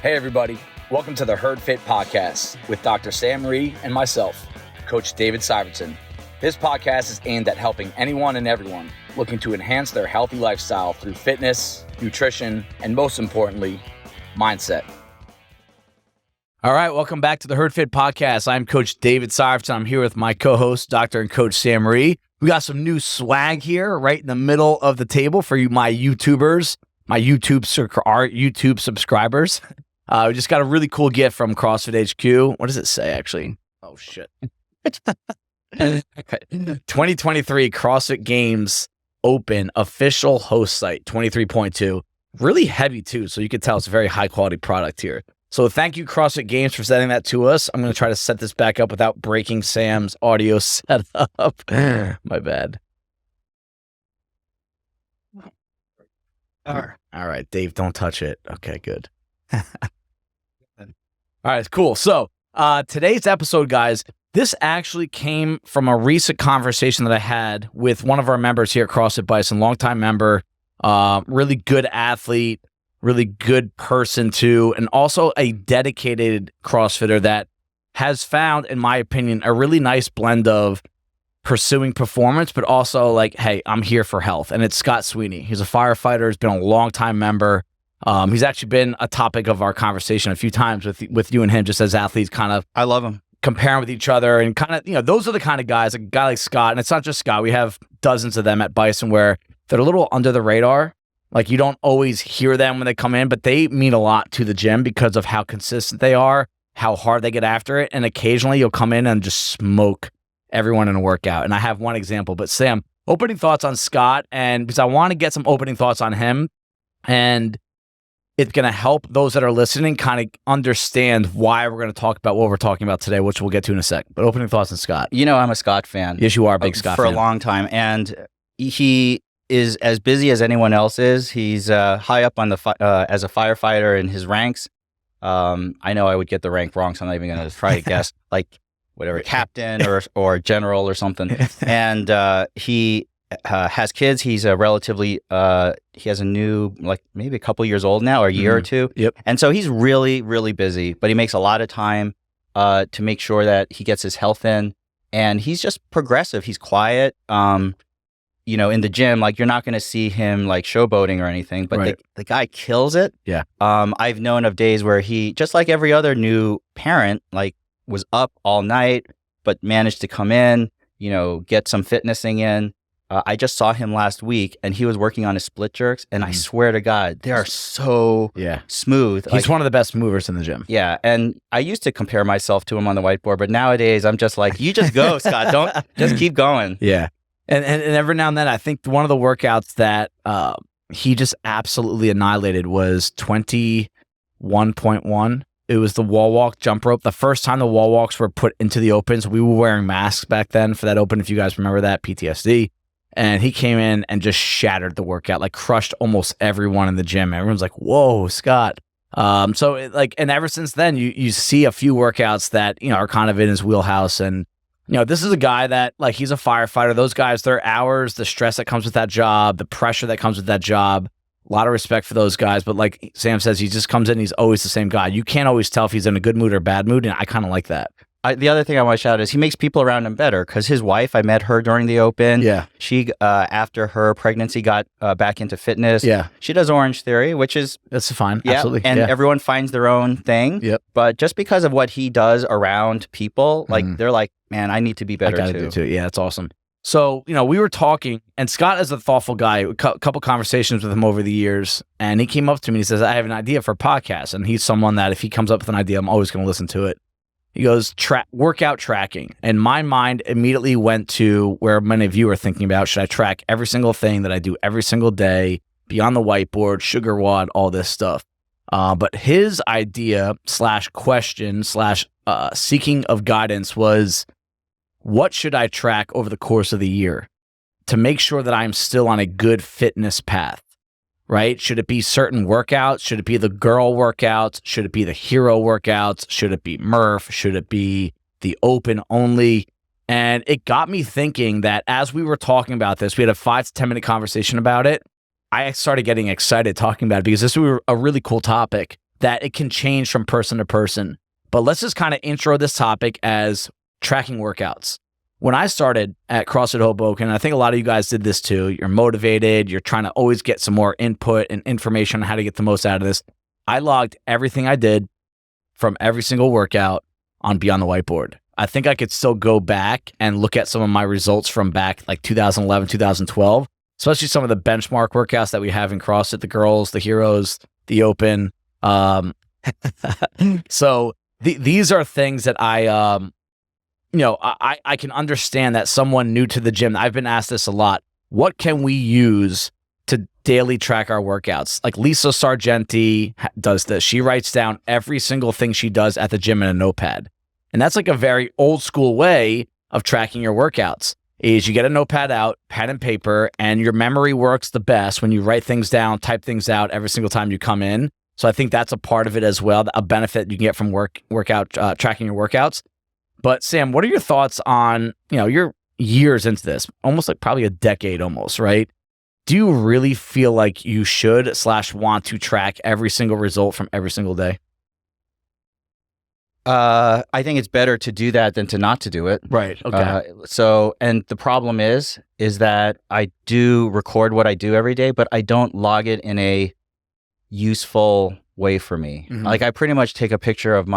Hey everybody, welcome to the Herd Fit Podcast with Dr. Sam Rhee and myself, Coach David Syvertsen. This podcast is aimed at helping anyone and everyone looking to enhance their healthy lifestyle through fitness, nutrition, and most importantly, mindset. All right, welcome back to the Herd Fit Podcast. I'm Coach David Syvertsen. I'm here with my co-host, Dr. and Coach Sam Rhee. We got some new swag here right in the middle of the table for you, my YouTubers, our YouTube subscribers. We just got a really cool gift from CrossFit HQ. What does it say, actually? Oh, shit. 2023 CrossFit Games Open official host site, 23.2. Really heavy, too, so you can tell it's a very high-quality product here. So thank you, CrossFit Games, for sending that to us. I'm going to try to set this back up without breaking Sam's audio setup. My bad. All right, Dave, don't touch it. Okay, good. All right, cool. So today's episode, guys, this actually came from a recent conversation that I had with one of our members here at CrossFit Bison, longtime member, really good athlete, really good person too, and also a dedicated CrossFitter that has found, in my opinion, a really nice blend of pursuing performance, but also like, hey, I'm here for health. And it's Scott Sweeney. He's a firefighter. He's been a long-time member. He's actually been a topic of our conversation a few times with you and him, just as athletes kind of. I love him. Comparing with each other and kind of, those are the kind of guys, a guy like Scott, and it's not just Scott. We have dozens of them at Bison where they're a little under the radar. Like you don't always hear them when they come in, but they mean a lot to the gym because of how consistent they are, how hard they get after it. And occasionally you'll come in and just smoke everyone in a workout. And I have one example, but Sam, opening thoughts on Scott, and because I want to get some opening thoughts on him, and it's going to help those that are listening kind of understand why we're going to talk about what we're talking about today, which we'll get to in a sec. But opening thoughts on Scott. You know, I'm a Scott fan. Yes, you are a big Scott fan. For a long time. And he is as busy as anyone else is. He's high up on the as a firefighter in his ranks. I know I would get the rank wrong, so I'm not even going to try to guess. Like whatever, captain or general or something. And he has kids. He's a relatively, he has a new, like maybe a couple years old now, or a year or two. Yep. And so he's really, really busy, but he makes a lot of time to make sure that he gets his health in. And he's just progressive. He's quiet. In the gym, like you're not going to see him like showboating or anything, but right. the guy kills it. Yeah. I've known of days where he, just like every other new parent, like was up all night, but managed to come in, get some fitnessing in. I just saw him last week, and he was working on his split jerks, and I swear to God, they are so smooth. He's one of the best movers in the gym. Yeah, and I used to compare myself to him on the whiteboard, but nowadays I'm just like, you just go, Scott. Don't just keep going. Yeah, and every now and then, I think one of the workouts that he just absolutely annihilated was 21.1. It was the wall walk jump rope. The first time the wall walks were put into the opens, we were wearing masks back then for that open. If you guys remember that, PTSD. And he came in and just shattered the workout, like crushed almost everyone in the gym. Everyone's like, whoa, Scott. And ever since then, you see a few workouts that, are kind of in his wheelhouse. And, this is a guy that, like, he's a firefighter. Those guys, their hours, the stress that comes with that job, the pressure that comes with that job, a lot of respect for those guys. But like Sam says, he just comes in, he's always the same guy. You can't always tell if he's in a good mood or bad mood. And I kind of like that. The other thing I want to shout is he makes people around him better, because his wife, I met her during the Open. Yeah. She, after her pregnancy, got back into fitness. Yeah. She does Orange Theory, which is... That's fine. Yeah, absolutely. and everyone finds their own thing. Yep. But just because of what he does around people, like they're like, man, I need to be better I gotta do too. Yeah, that's awesome. So, we were talking, and Scott is a thoughtful guy, a couple conversations with him over the years, and he came up to me and he says, I have an idea for a podcast. And he's someone that if he comes up with an idea, I'm always going to listen to it. He goes, workout tracking. And my mind immediately went to where many of you are thinking about, should I track every single thing that I do every single day, be on the whiteboard, sugar wad, all this stuff. But his idea / question / seeking of guidance was, what should I track over the course of the year to make sure that I'm still on a good fitness path? Right? Should it be certain workouts? Should it be the girl workouts? Should it be the hero workouts? Should it be Murph? Should it be the open only? And it got me thinking that as we were talking about this, we had a 5 to 10 minute conversation about it. I started getting excited talking about it because this was a really cool topic that it can change from person to person. But let's just kind of intro this topic as tracking workouts. When I started at CrossFit Hoboken, I think a lot of you guys did this too. You're motivated. You're trying to always get some more input and information on how to get the most out of this. I logged everything I did from every single workout on Beyond the Whiteboard. I think I could still go back and look at some of my results from back like 2011, 2012, especially some of the benchmark workouts that we have in CrossFit, the girls, the heroes, the open. So these are things that I can understand that someone new to the gym, I've been asked this a lot. What can we use to daily track our workouts? Like Lisa Sargenti does this. She writes down every single thing she does at the gym in a notepad. And that's like a very old school way of tracking your workouts is you get a notepad out, pen and paper, and your memory works the best when you write things down, type things out every single time you come in. So I think that's a part of it as well, a benefit you can get from workout tracking your workouts. But Sam, what are your thoughts on, you're years into this, almost like probably a decade almost, right? Do you really feel like you should / want to track every single result from every single day? I think it's better to do that than to not to do it. Right. Okay. And the problem is that I do record what I do every day, but I don't log it in a useful way for me. Mm-hmm. Like I pretty much take a picture of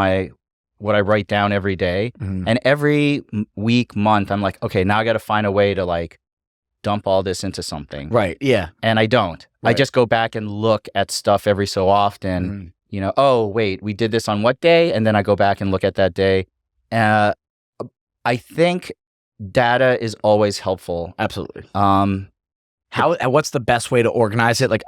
what I write down every day. Mm-hmm. And every week, month, I'm like, okay, now I got to find a way to like dump all this into something. Right. Yeah. And I don't. Right. I just go back and look at stuff every so often. Mm-hmm. Oh, wait, we did this on what day? And then I go back and look at that day. I think data is always helpful. Absolutely. What's the best way to organize it? Like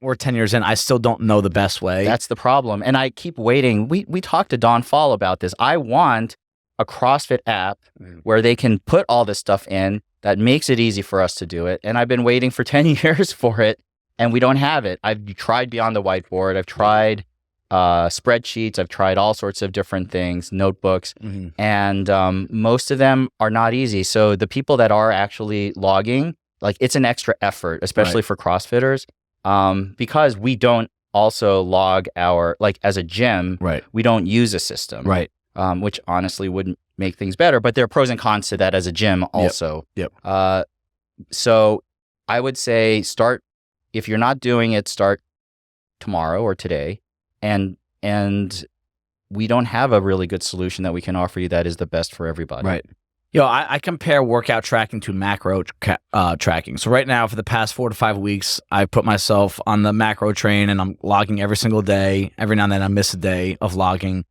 we're 10 years in, I still don't know the best way. That's the problem. And I keep waiting. We talked to Don Fall about this. I want a CrossFit app where they can put all this stuff in that makes it easy for us to do it. And I've been waiting for 10 years for it. And we don't have it. I've tried Beyond the Whiteboard. I've tried spreadsheets. I've tried all sorts of different things, notebooks. Mm-hmm. And most of them are not easy. So the people that are actually logging, like it's an extra effort, especially for CrossFitters, because we don't also log like as a gym, right. We don't use a system, right. Which honestly wouldn't make things better. But there are pros and cons to that as a gym also. Yep. So I would say if you're not doing it, start tomorrow or today. And we don't have a really good solution that we can offer you that is the best for everybody. Right. I compare workout tracking to macro tracking. So right now, for the past 4 to 5 weeks, I put myself on the macro train and I'm logging every single day. Every now and then I miss a day of logging.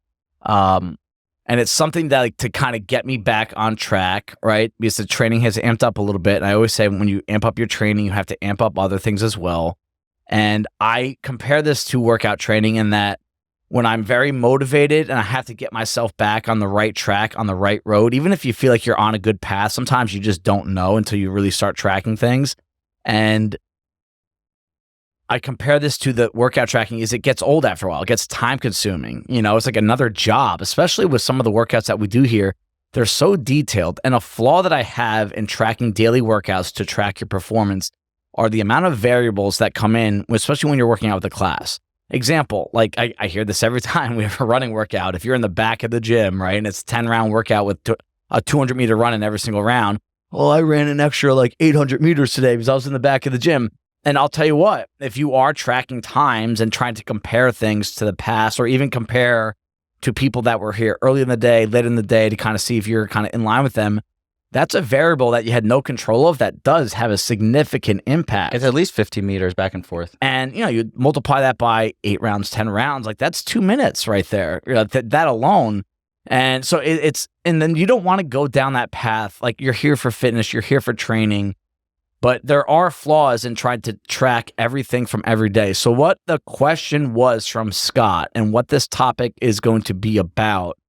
And it's something that to kind of get me back on track, right? Because the training has amped up a little bit. And I always say when you amp up your training, you have to amp up other things as well. And I compare this to workout training in that when I'm very motivated and I have to get myself back on the right track, on the right road, even if you feel like you're on a good path, sometimes you just don't know until you really start tracking things. And I compare this to the workout tracking is it gets old after a while. It gets time consuming. It's like another job, especially with some of the workouts that we do here. They're so detailed. And a flaw that I have in tracking daily workouts to track your performance are the amount of variables that come in, especially when you're working out with a class. Example, like I hear this every time we have a running workout. If you're in the back of the gym, right, and it's a 10-round workout with a 200-meter run in every single round. Well, I ran an extra like 800 meters today because I was in the back of the gym. And I'll tell you what, if you are tracking times and trying to compare things to the past or even compare to people that were here early in the day, late in the day to kind of see if you're kind of in line with them, that's a variable that you had no control of that does have a significant impact. It's at least 50 meters back and forth. And, you multiply that by 8 rounds, 10 rounds, like that's 2 minutes right there, that alone. And so and then you don't want to go down that path. Like you're here for fitness, you're here for training. But there are flaws in trying to track everything from every day. So what the question was from Scott and what this topic is going to be about,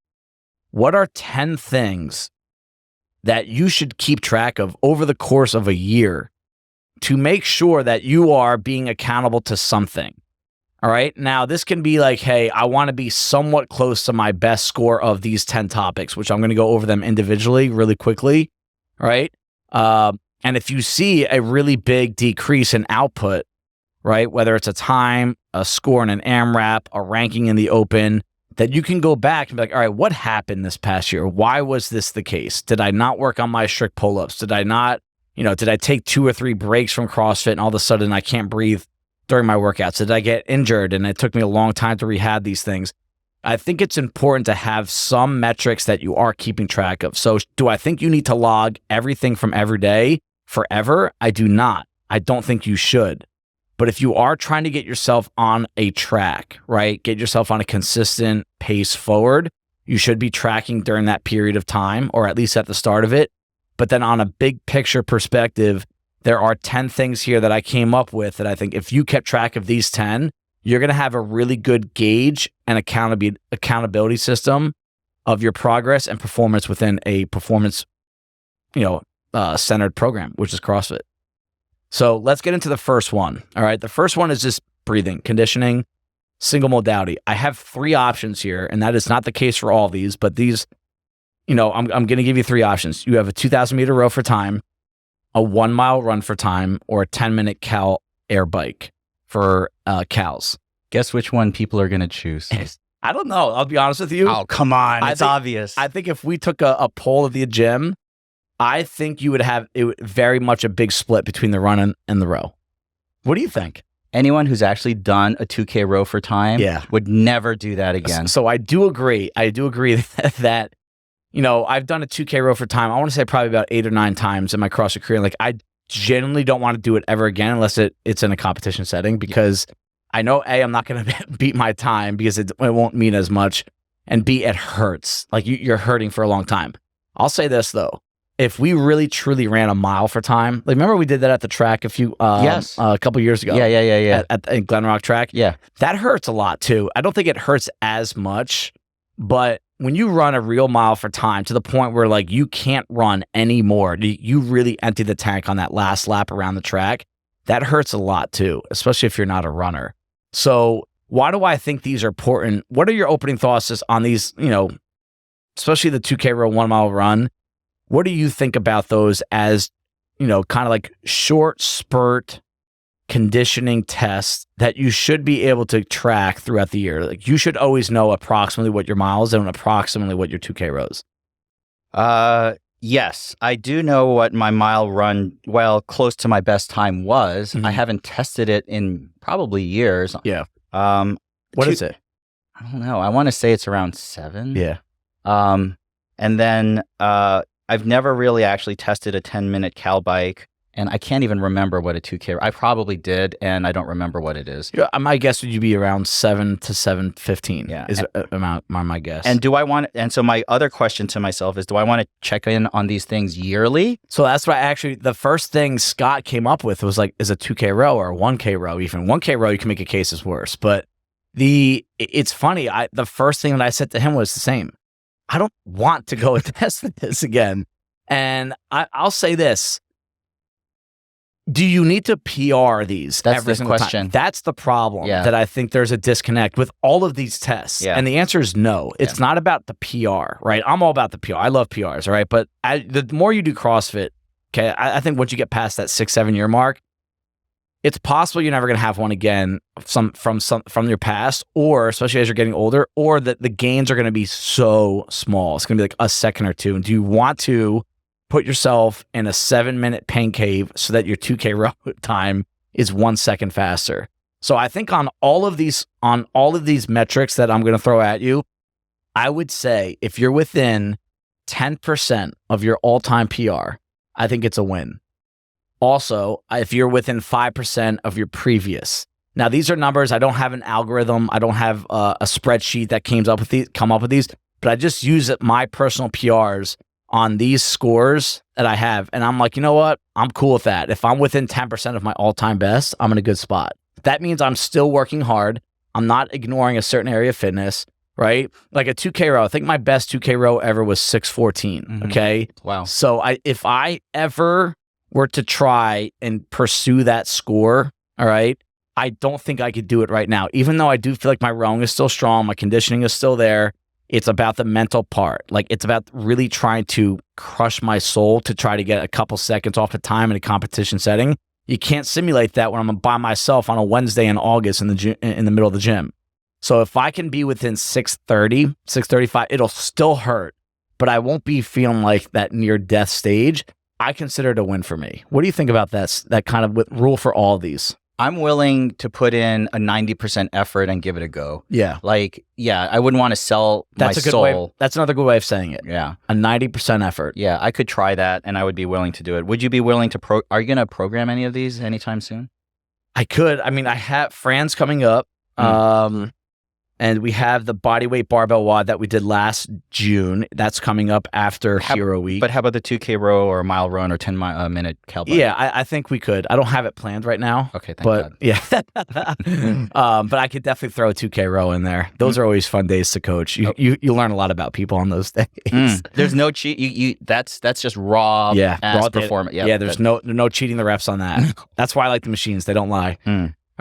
what are 10 things that you should keep track of over the course of a year to make sure that you are being accountable to something? All right. Now, this can be like, hey, I want to be somewhat close to my best score of these 10 topics, which I'm going to go over them individually really quickly. All right. And if you see a really big decrease in output, right? Whether it's a time, a score in an AMRAP, a ranking in the open, that you can go back and be like, all right, what happened this past year? Why was this the case? Did I not work on my strict pull-ups? Did I not, did I take 2 or 3 breaks from CrossFit and all of a sudden I can't breathe during my workouts? Did I get injured and it took me a long time to rehab these things? I think it's important to have some metrics that you are keeping track of. So do I think you need to log everything from every day forever? I do not. I don't think you should. But if you are trying to get yourself on a track, right, get yourself on a consistent pace forward, you should be tracking during that period of time, or at least at the start of it. But then on a big picture perspective, there are 10 things here that I came up with that I think if you kept track of these 10, you're going to have a really good gauge and accountability system of your progress and performance within a performance, centered program, which is CrossFit. So let's get into the first one. All right. The first one is just breathing, conditioning, single modality. I have 3 options here, and that is not the case for all of these, but these, I'm going to give you 3 options. You have a 2,000 meter row for time, a 1 mile run for time, or a 10-minute cal air bike for cals. Guess which one people are going to choose? I don't know. I'll be honest with you. Oh, come on. It's obvious. I think if we took a poll of the gym, I think you would have very much a big split between the run and the row. What do you think? Anyone who's actually done a 2K row for time would never do that again. So I do agree. I do agree that, I've done a 2K row for time. I want to say probably about 8 or 9 times in my CrossFit career. Like I genuinely don't want to do it ever again unless it's in a competition setting, because I know I'm not going to beat my time because it won't mean as much, and B, it hurts. Like you're hurting for a long time. I'll say this though. If we really truly ran a mile for time, like remember we did that at the track a couple years ago. Yeah. At Glen Rock track. Yeah. That hurts a lot too. I don't think it hurts as much, but when you run a real mile for time to the point where like you can't run anymore, you really empty the tank on that last lap around the track, that hurts a lot too, especially if you're not a runner. So why do I think these are important? What are your opening thoughts on these, especially the 2K row 1 mile run? What do you think about those as, kind of like short spurt conditioning tests that you should be able to track throughout the year? Like you should always know approximately what your miles and approximately what your 2K rows. Yes, I do know what my mile run, close to my best time was. Mm-hmm. I haven't tested it in probably years. Yeah. What is it? I don't know. I want to say it's around 7. Yeah. And then I've never really actually tested a 10-minute cal bike, and I can't even remember what a 2K. I probably did, and I don't remember what it is. Yeah, my guess would you be around 7 to 7:15. Yeah, is my guess. And so my other question to myself is, do I want to check in on these things yearly? So that's why the first thing Scott came up with was like, is a 2K row or a 1K row? Even 1K row, you can make a case is worse. But it's funny. The first thing that I said to him was the same. I don't want to go and test this again. And I'll say this. Do you need to PR these? That's the question. Time? That's the problem that I think there's a disconnect with all of these tests. Yeah. And the answer is no. It's not about the PR, right? I'm all about the PR. I love PRs, right? But the more you do CrossFit, okay, I think once you get past that 6-7 year mark, it's possible you're never going to have one again from your past, or especially as you're getting older, or that the gains are going to be so small. It's going to be like a second or two. And do you want to put yourself in a 7-minute pain cave so that your 2K row time is 1 second faster? So I think on all of these metrics that I'm going to throw at you, I would say if you're within 10% of your all-time PR, I think it's a win. Also, if you're within 5% of your previous. Now, these are numbers. I don't have an algorithm. I don't have a spreadsheet that come up with these, but I just use my personal PRs on these scores that I have. And I'm like, you know what? I'm cool with that. If I'm within 10% of my all-time best, I'm in a good spot. That means I'm still working hard. I'm not ignoring a certain area of fitness, right? Like a 2K row. I think my best 2K row ever was 6:14. Mm-hmm. Okay. Wow. So if I ever were to try and pursue that score, all right, I don't think I could do it right now. Even though I do feel like my rowing is still strong, my conditioning is still there. It's about the mental part. Like it's about really trying to crush my soul to try to get a couple seconds off of time in a competition setting. You can't simulate that when I'm by myself on a Wednesday in August in the middle of the gym. So if I can be within 6:30, 6:35, it'll still hurt, but I won't be feeling like that near death stage. I consider it a win for me. What do you think about that kind of rule for all of these? I'm willing to put in a 90% effort and give it a go. Yeah. Like, yeah, I wouldn't want to sell my soul. That's another good way of saying it. Yeah. A 90% effort. Yeah, I could try that and I would be willing to do it. Would you be willing to are you going to program any of these anytime soon? I could. I mean, I have Fran's coming up. And we have the bodyweight barbell WOD that we did last June. That's coming up after Hero Week. But how about the 2K row or a mile run or 10-minute cowbell? Yeah, I think we could. I don't have it planned right now. Okay, thank God. Yeah. But I could definitely throw a 2K row in there. Those are always fun days to coach. You learn a lot about people on those days. There's no cheat. That's just raw performance. Yeah, there's no cheating the reps on that. That's why I like the machines. They don't lie.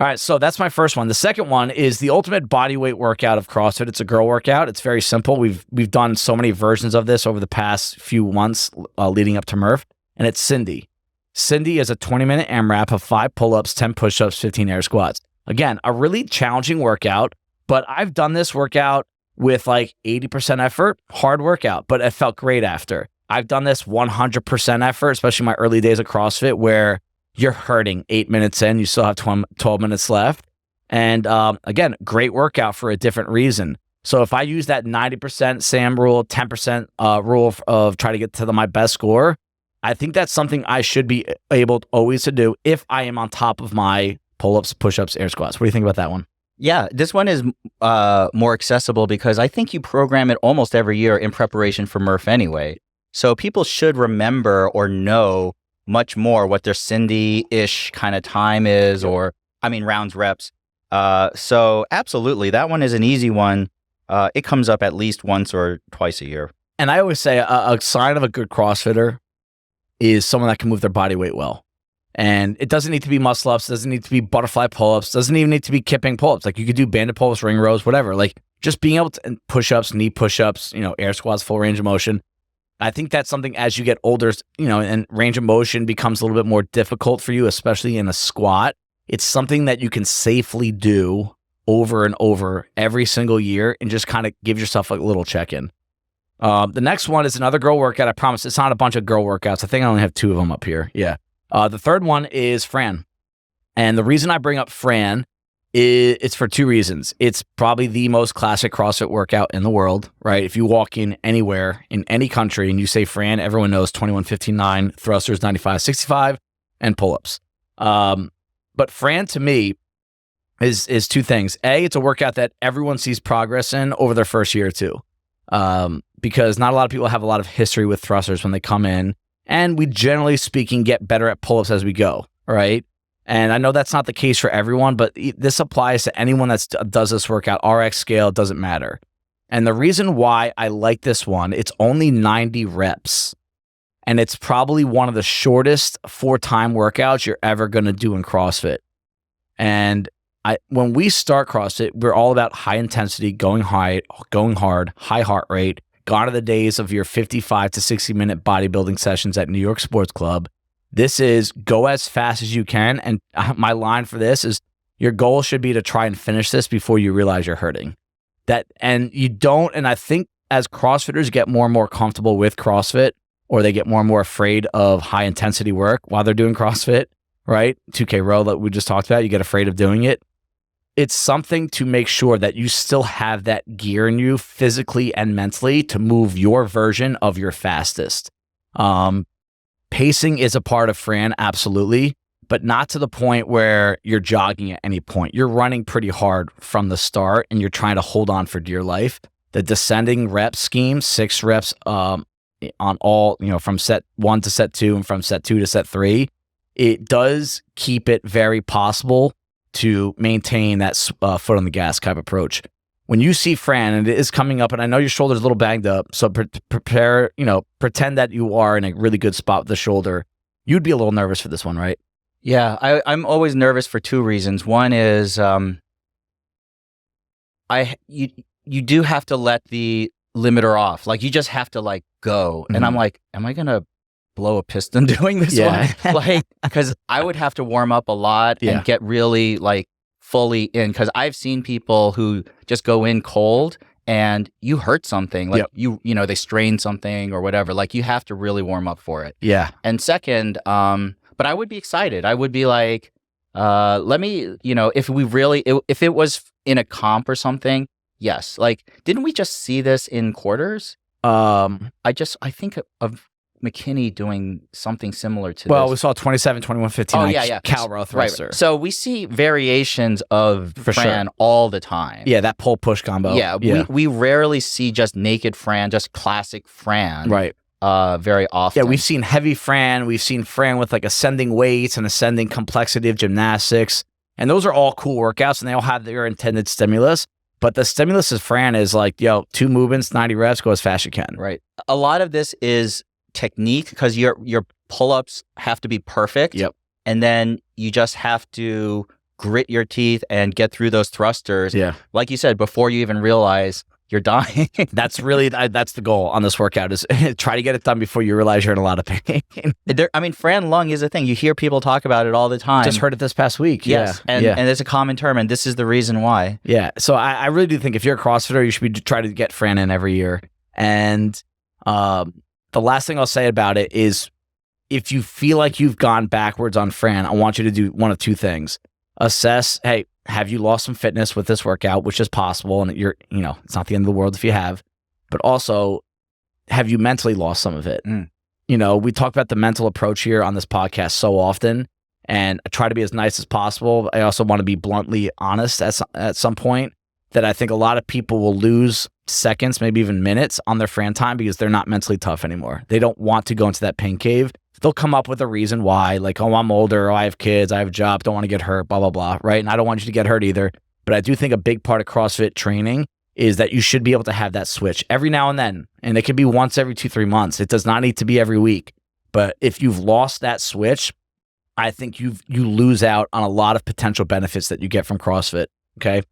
All right, so that's my first one. The second one is the ultimate bodyweight workout of CrossFit. It's a girl workout. It's very simple. We've done so many versions of this over the past few months leading up to Murph, and it's Cindy. Cindy is a 20-minute AMRAP of 5 pull-ups, 10 push-ups, 15 air squats. Again, a really challenging workout, but I've done this workout with like 80% effort, hard workout, but it felt great after. I've done this 100% effort, especially my early days of CrossFit, where you're hurting 8 minutes in, you still have 12 minutes left. And again, great workout for a different reason. So if I use that 90% SAM rule, 10% rule of try to get to my best score, I think that's something I should be able always to do if I am on top of my pull-ups, push-ups, air squats. What do you think about that one? Yeah, this one is more accessible because I think you program it almost every year in preparation for Murph anyway. So people should remember or know much more what their Cindy-ish kind of time is, or rounds, reps. So absolutely, that one is an easy one. It comes up at least once or twice a year. And I always say a sign of a good CrossFitter is someone that can move their body weight well. And it doesn't need to be muscle ups, doesn't need to be butterfly pull-ups, doesn't even need to be kipping pull-ups. Like you could do banded pull-ups, ring rows, whatever. Like just being able to push-ups, knee push-ups, air squats, full range of motion. I think that's something as you get older, and range of motion becomes a little bit more difficult for you, especially in a squat. It's something that you can safely do over and over every single year and just kind of give yourself a little check-in. The next one is another girl workout. I promise it's not a bunch of girl workouts. I think I only have 2 of them up here. Yeah. The third one is Fran. And the reason I bring up Fran it's for 2 reasons. It's probably the most classic CrossFit workout in the world, right? If you walk in anywhere, in any country, and you say Fran, everyone knows 21, 15, 9, thrusters, 95, 65, and pull-ups. But Fran, to me, is 2 things. A, it's a workout that everyone sees progress in over their first year or 2. Because not a lot of people have a lot of history with thrusters when they come in, and we, generally speaking, get better at pull-ups as we go, right? And I know that's not the case for everyone, but this applies to anyone that does this workout. RX scale, doesn't matter. And the reason why I like this one, it's only 90 reps. And it's probably one of the shortest 4-time workouts you're ever going to do in CrossFit. And when we start CrossFit, we're all about high intensity, going hard, high heart rate. Gone are the days of your 55 to 60-minute bodybuilding sessions at New York Sports Club. This is go as fast as you can. And my line for this is your goal should be to try and finish this before you realize you're hurting. And you don't, and I think as CrossFitters get more and more comfortable with CrossFit, or they get more and more afraid of high intensity work while they're doing CrossFit, right? 2K row that we just talked about, you get afraid of doing it. It's something to make sure that you still have that gear in you physically and mentally to move your version of your fastest. Pacing is a part of Fran, absolutely, but not to the point where you're jogging at any point. You're running pretty hard from the start and you're trying to hold on for dear life. The descending rep scheme, 6 reps on all, from set 1 to set 2 and from set 2 to set 3, it does keep it very possible to maintain that foot on the gas type approach. When you see Fran, and it is coming up, and I know your shoulder's a little banged up, so prepare, pretend that you are in a really good spot with the shoulder. You'd be a little nervous for this one, right? Yeah, I'm always nervous for 2 reasons. One is you do have to let the limiter off. Like you just have to go. Mm-hmm. And I'm like, am I gonna blow a piston doing this Yeah. one. Like, because I would have to warm up a lot Yeah. and get really like fully in. Because I've seen people who just go in cold and you hurt something, like Yep. you know, they strain something or whatever. Like you have to really warm up for it. Yeah. And second, but I would be excited. I would be like, let me, you know, if it was in a comp or something, yes. Like, didn't we just see this in quarters? I think of McKinney doing something similar to Well, this. we saw 27, 21, 59 yeah. cow row thruster. Right. So we see variations of For Fran sure. all the time. Yeah, that pull push combo. Yeah. We rarely see just naked Fran, just classic Fran. Right. Very often. Yeah, we've seen heavy Fran. We've seen Fran with like ascending weights and ascending complexity of gymnastics. And those are all cool workouts and they all have their intended stimulus. But the stimulus of Fran is like, 2 movements, 90 reps, go as fast as you can. Right. A lot of this is technique because your pull-ups have to be perfect. Yep. And then you just have to grit your teeth and get through those thrusters. Yeah. Like you said, before you even realize you're dying. That's really, that's the goal on this workout is try to get it done before you realize you're in a lot of pain. Fran lung is a thing. You hear people talk about it all the time. Just heard it this past week. Yes. Yeah. And it's a common term. And this is the reason why. Yeah. So I really do think if you're a CrossFitter, you should be try to get Fran in every year. And the last thing I'll say about it is if you feel like you've gone backwards on Fran, I want you to do one of two things. Assess, hey, have you lost some fitness with this workout, which is possible, and it's not the end of the world if you have, but also, have you mentally lost some of it? We talk about the mental approach here on this podcast so often, and I try to be as nice as possible. I also want to be bluntly honest at some point that I think a lot of people will lose seconds, maybe even minutes on their Fran time because they're not mentally tough anymore. They don't want to go into that pain cave. They'll come up with a reason why, like, oh, I'm older, I have kids, I have a job, don't want to get hurt, blah, blah, blah, right? And I don't want you to get hurt either. But I do think a big part of CrossFit training is that you should be able to have that switch every now and then. And it can be once every 2-3 months. It does not need to be every week. But if you've lost that switch, I think you lose out on a lot of potential benefits that you get from CrossFit, okay?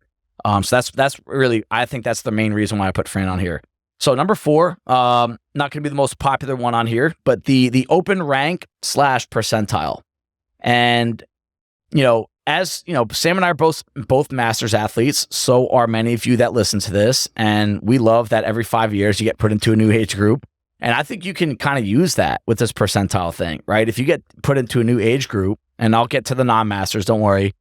So that's really, I think that's the main reason why I put Fran on here. So number 4, not going to be the most popular one on here, but the open rank / percentile. And, as Sam and I are both masters athletes, so are many of you that listen to this. And we love that every 5 years you get put into a new age group. And I think you can kind of use that with this percentile thing, right? If you get put into a new age group, and I'll get to the non-masters, don't worry.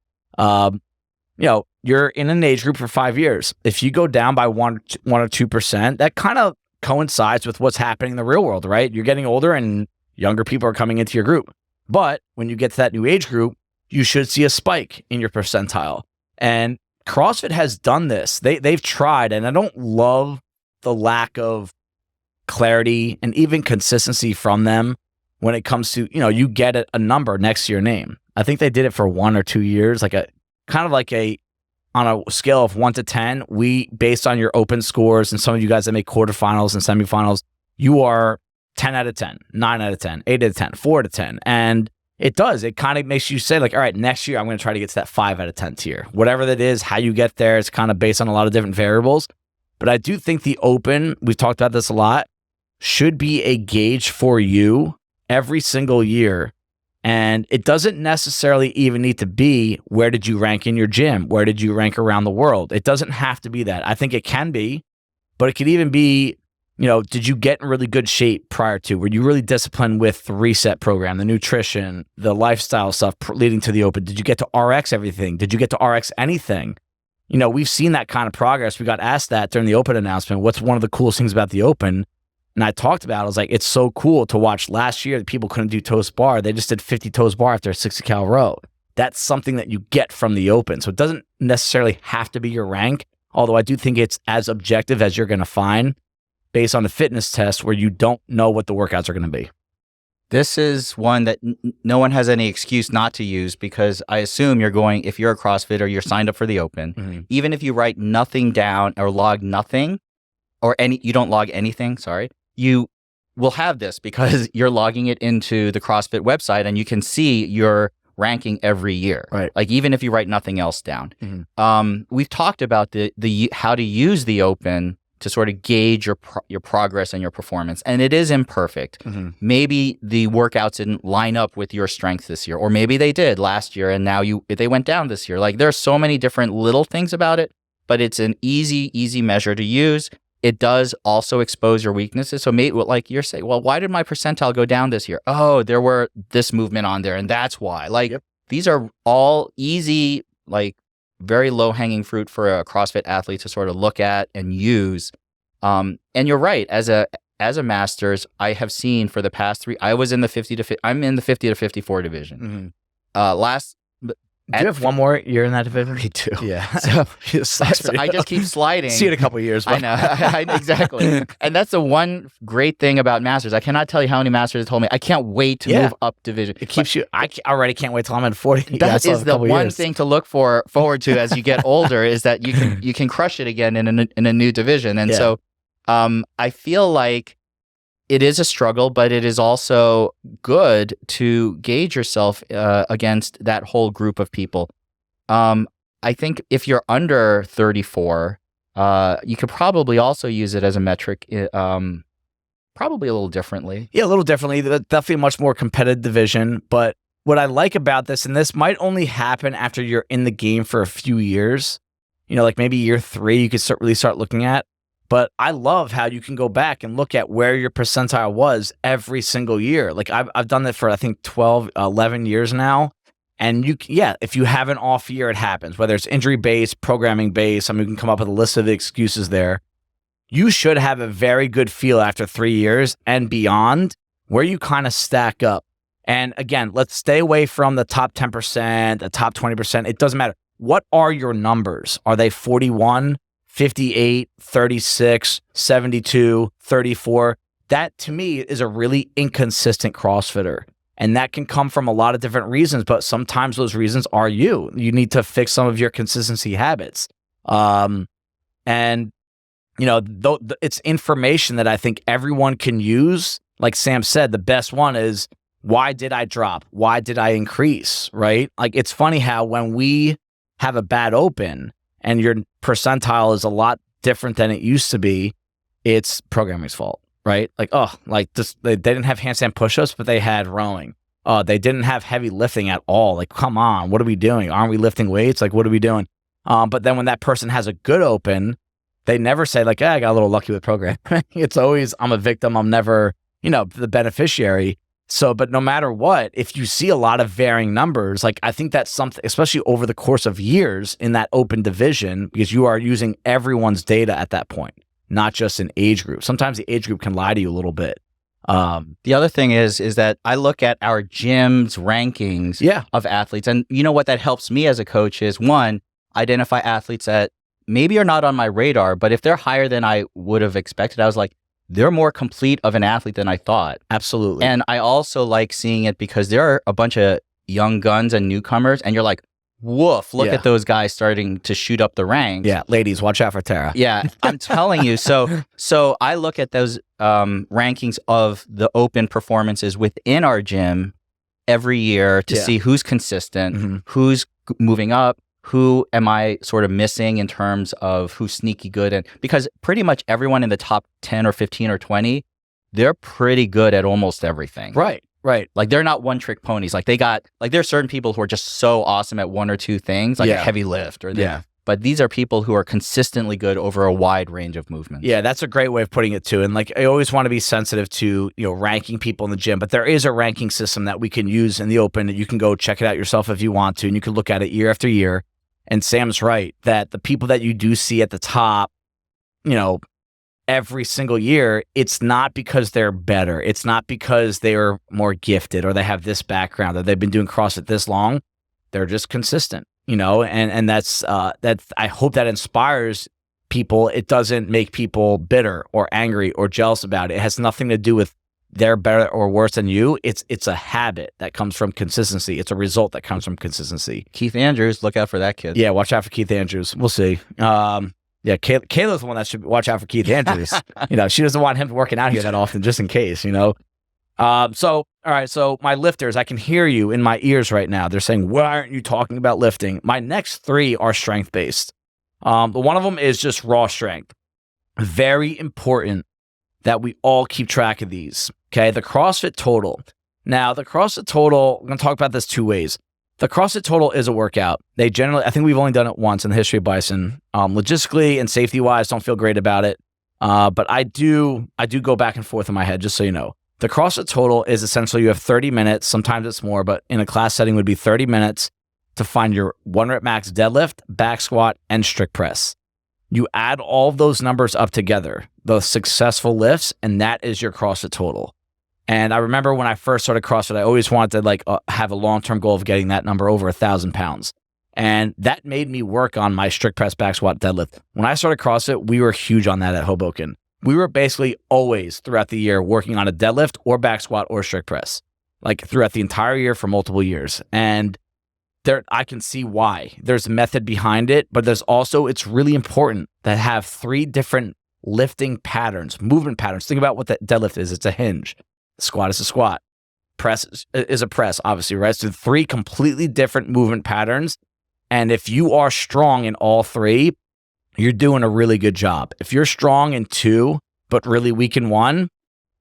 You're in an age group for 5 years. If you go down by 1 or 2%, that kind of coincides with what's happening in the real world, right? You're getting older and younger people are coming into your group. But when you get to that new age group, you should see a spike in your percentile. And CrossFit has done this. They've tried, and I don't love the lack of clarity and even consistency from them when it comes to, you get a number next to your name. I think they did it for 1 or 2 years, on a scale of 1 to 10, based on your open scores and some of you guys that make quarterfinals and semifinals, you are 10 out of 10, 9 out of 10, 8 out of 10, 4 out of 10. And it kind of makes you say like, all right, next year I'm going to try to get to that 5 out of 10 tier. Whatever that is, how you get there, it's kind of based on a lot of different variables. But I do think the open, we've talked about this a lot, should be a gauge for you every single year. And it doesn't necessarily even need to be, where did you rank in your gym? Where did you rank around the world? It doesn't have to be that. I think it can be, but it could even be, did you get in really good shape prior to? Were you really disciplined with the reset program, the nutrition, the lifestyle stuff leading to the open? Did you get to RX everything? Did you get to RX anything? We've seen that kind of progress. We got asked that during the open announcement. What's one of the coolest things about the open? And I talked about it. I was like, it's so cool to watch. Last year, people couldn't do toast bar. They just did 50 toast bar after a 60 cal row. That's something that you get from the open. So it doesn't necessarily have to be your rank, although I do think it's as objective as you're going to find based on a fitness test where you don't know what the workouts are going to be. This is one that no one has any excuse not to use, because I assume if you're a CrossFitter, you're signed up for the open. Even if you write nothing down or log nothing, you don't log anything, you will have this because you're logging it into the CrossFit website and you can see your ranking every year. Right. Like even if you write nothing else down. We've talked about the how to use the open to sort of gauge your progress and your performance. And it is imperfect. Maybe the workouts didn't line up with your strength this year, or maybe they did last year and now they went down this year. Like, there are so many different little things about it, but it's an easy measure to use. It does also expose your weaknesses. So maybe, like you're saying, well, why did my percentile go down this year? Oh, there were this movement on there, and that's why. Like, these are all easy, like, very low-hanging fruit for a CrossFit athlete to sort of look at and use. And you're right. As a masters, I have seen for the past 3. I'm in the 50 to 54 division. Do you have one more year in that division? Me too. Yeah. So I just keep sliding. See you in a couple of years. I know. Exactly. And that's the one great thing about Masters. I cannot tell you how many Masters have told me, I can't wait to move up division. It keeps you, I already can't wait till I'm at 40. That is the one thing to look forward to as you get older, is that you can crush it again in a new division. And so I feel like it is a struggle, but it is also good to gauge yourself against that whole group of people. I think if you're under 34, you could probably also use it as a metric, probably a little differently. Yeah, a little differently. Definitely a much more competitive division. But what I like about this, and this might only happen after you're in the game for a few years, like maybe year 3, you could really start looking at. But I love how you can go back and look at where your percentile was every single year. Like, I've done that for, I think, 12, 11 years now. And if you have an off year, it happens. Whether it's injury-based, programming-based, you can come up with a list of excuses there. You should have a very good feel after 3 years and beyond where you kind of stack up. And again, let's stay away from the top 10%, the top 20%. It doesn't matter. What are your numbers? Are they 41? 58, 36, 72, 34. That, to me, is a really inconsistent CrossFitter. And that can come from a lot of different reasons, but sometimes those reasons are you. You need to fix some of your consistency habits. It's information that I think everyone can use. Like Sam said, the best one is, why did I drop? Why did I increase, right? Like, it's funny how when we have a bad open, and your percentile is a lot different than it used to be, it's programming's fault, right? Like, they didn't have handstand push-ups, but they had rowing. They didn't have heavy lifting at all. Like, come on, what are we doing? Aren't we lifting weights? Like, what are we doing? But then when that person has a good open, they never say, like, I got a little lucky with programming. It's always, I'm a victim. I'm never, the beneficiary. So, but no matter what, if you see a lot of varying numbers, like, I think that's something, especially over the course of years in that open division, because you are using everyone's data at that point, not just an age group. Sometimes the age group can lie to you a little bit. The other thing is that I look at our gym's rankings of athletes, and what that helps me as a coach is, one, identify athletes that maybe are not on my radar, but if they're higher than I would have expected, I was like, they're more complete of an athlete than I thought. Absolutely. And I also like seeing it because there are a bunch of young guns and newcomers, and you're like, woof, look at those guys starting to shoot up the ranks. Yeah, ladies, watch out for Tara. Yeah, I'm telling you. So I look at those rankings of the open performances within our gym every year to see who's consistent, who's moving up, who am I sort of missing in terms of who's sneaky good. And because pretty much everyone in the top 10 or 15 or 20, they're pretty good at almost everything. Right. Like, they're not one-trick ponies. Like, there are certain people who are just so awesome at one or two things, like a heavy lift. But these are people who are consistently good over a wide range of movements. Yeah, that's a great way of putting it too. And like, I always want to be sensitive to, ranking people in the gym, but there is a ranking system that we can use in the open, and you can go check it out yourself if you want to, and you can look at it year after year. And Sam's right that the people that you do see at the top, every single year, it's not because they're better. It's not because they are more gifted or they have this background or they've been doing CrossFit this long. They're just consistent, and that's I hope that inspires people. It doesn't make people bitter or angry or jealous about it. It has nothing to do with they're better or worse than you. It's a habit that comes from consistency. It's a result that comes from consistency. Keith Andrews, look out for that kid. Yeah, watch out for Keith Andrews. We'll see. Yeah, Kayla's the one that should watch out for Keith Andrews. She doesn't want him working out here that often, just in case. So all right. So my lifters, I can hear you in my ears right now. They're saying, "Why aren't you talking about lifting?" My next 3 are strength based. One of them is just raw strength. very important that we all keep track of these. Okay, the CrossFit total. Now, the CrossFit total, I'm going to talk about this two ways. The CrossFit total is a workout. They generally, I think we've only done it once in the history of Bison. Logistically and safety-wise, don't feel great about it. But I do go back and forth in my head, just so you know. The CrossFit total is essentially you have 30 minutes, sometimes it's more, but in a class setting would be 30 minutes to find your 1 rep max deadlift, back squat, and strict press. You add all of those numbers up together, those successful lifts, and that is your CrossFit total. And I remember when I first started CrossFit, I always wanted to have a long-term goal of getting that number over 1,000 pounds. And that made me work on my strict press, back squat, deadlift. When I started CrossFit, we were huge on that at Hoboken. We were basically always throughout the year working on a deadlift or back squat or strict press, like throughout the entire year for multiple years. And I can see why. There's a method behind it, but there's also, it's really important to have 3 different lifting patterns, movement patterns. Think about what that deadlift is. It's a hinge. Squat is a squat. Press is a press, obviously, right? So 3 completely different movement patterns. And if you are strong in all 3, you're doing a really good job. If you're strong in 2, but really weak in 1,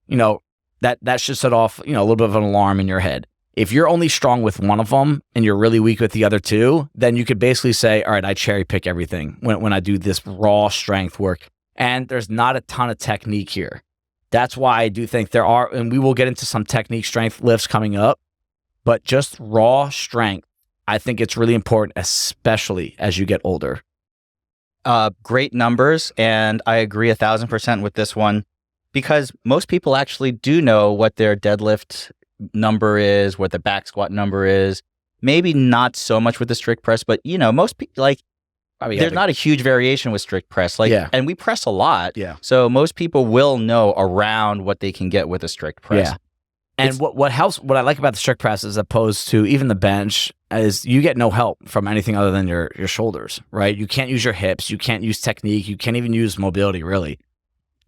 that should set off, a little bit of an alarm in your head. If you're only strong with one of them and you're really weak with the other 2, then you could basically say, all right, I cherry pick everything when I do this raw strength work. And there's not a ton of technique here. That's why I do think there are, and we will get into some technique strength lifts coming up, but just raw strength, I think it's really important, especially as you get older. Great numbers, and I agree 1,000% with this one, because most people actually do know what their deadlift number is, what the back squat number is. Maybe not so much with the strict press, but most people there's not a huge variation with strict press. And we press a lot. Yeah. So most people will know around what they can get with a strict press. Yeah. And what helps, what I like about the strict press as opposed to even the bench is you get no help from anything other than your shoulders, right? You can't use your hips. You can't use technique. You can't even use mobility, really.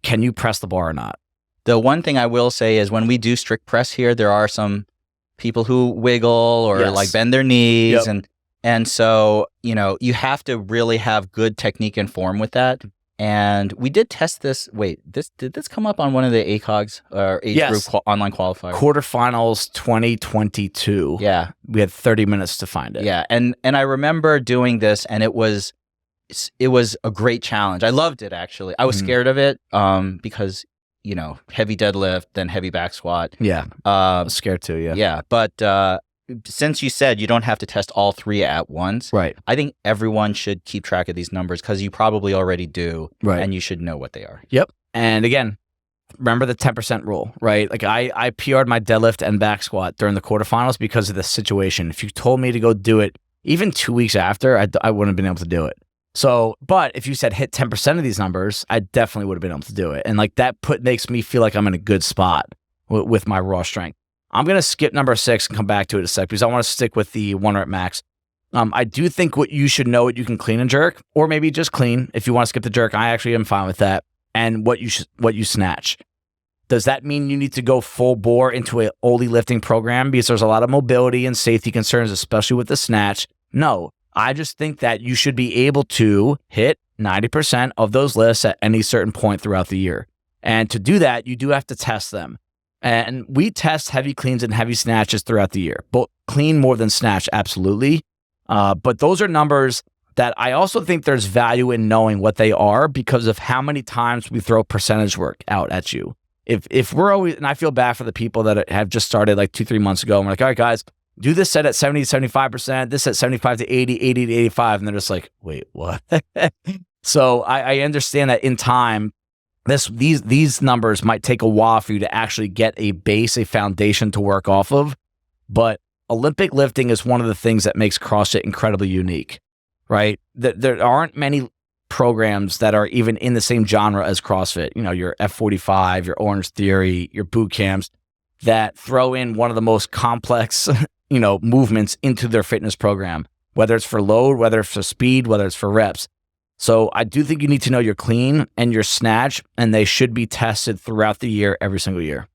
Can you press the bar or not? The one thing I will say is when we do strict press here, there are some people who wiggle or bend their knees. Yep. And so, you have to really have good technique and form with that. And we did test this. Wait, did this come up on one of the ACOGs or age group online qualifiers? Quarterfinals 2022. Yeah. We had 30 minutes to find it. Yeah. And I remember doing this, and it was a great challenge. I loved it, actually. I was scared of it because, heavy deadlift, then heavy back squat. Yeah. I was scared too, yeah. Yeah. But since you said you don't have to test all 3 at once, right? I think everyone should keep track of these numbers because you probably already do, right? And you should know what they are. Yep. And again, remember the 10% rule, right? Like I PR'd my deadlift and back squat during the quarterfinals because of this situation. If you told me to go do it even 2 weeks after, I wouldn't have been able to do it. So, but if you said hit 10% of these numbers, I definitely would have been able to do it. And that makes me feel like I'm in a good spot with my raw strength. I'm going to skip number 6 and come back to it in a sec because I want to stick with the 1 rep max. I do think what you should know what you can clean and jerk, or maybe just clean. If you want to skip the jerk, I actually am fine with that. And what you snatch. Does that mean you need to go full bore into a only lifting program because there's a lot of mobility and safety concerns, especially with the snatch? No, I just think that you should be able to hit 90% of those lifts at any certain point throughout the year. And to do that, you do have to test them. And we test heavy cleans and heavy snatches throughout the year, but clean more than snatch, absolutely. But those are numbers that I also think there's value in knowing what they are because of how many times we throw percentage work out at you. If we're always, and I feel bad for the people that have just started 2-3 months ago, and we're like, all right, guys, do this set at 70 to 75%, this at 75 to 80, 80 to 85, and they're just like, wait, what? So I understand that in time, these numbers might take a while for you to actually get a base, a foundation to work off of. But Olympic lifting is one of the things that makes CrossFit incredibly unique, right? There aren't many programs that are even in the same genre as CrossFit. Your F45, your Orange Theory, your boot camps that throw in one of the most complex, movements into their fitness program, whether it's for load, whether it's for speed, whether it's for reps. So I do think you need to know your clean and your snatch, and they should be tested throughout the year, every single year.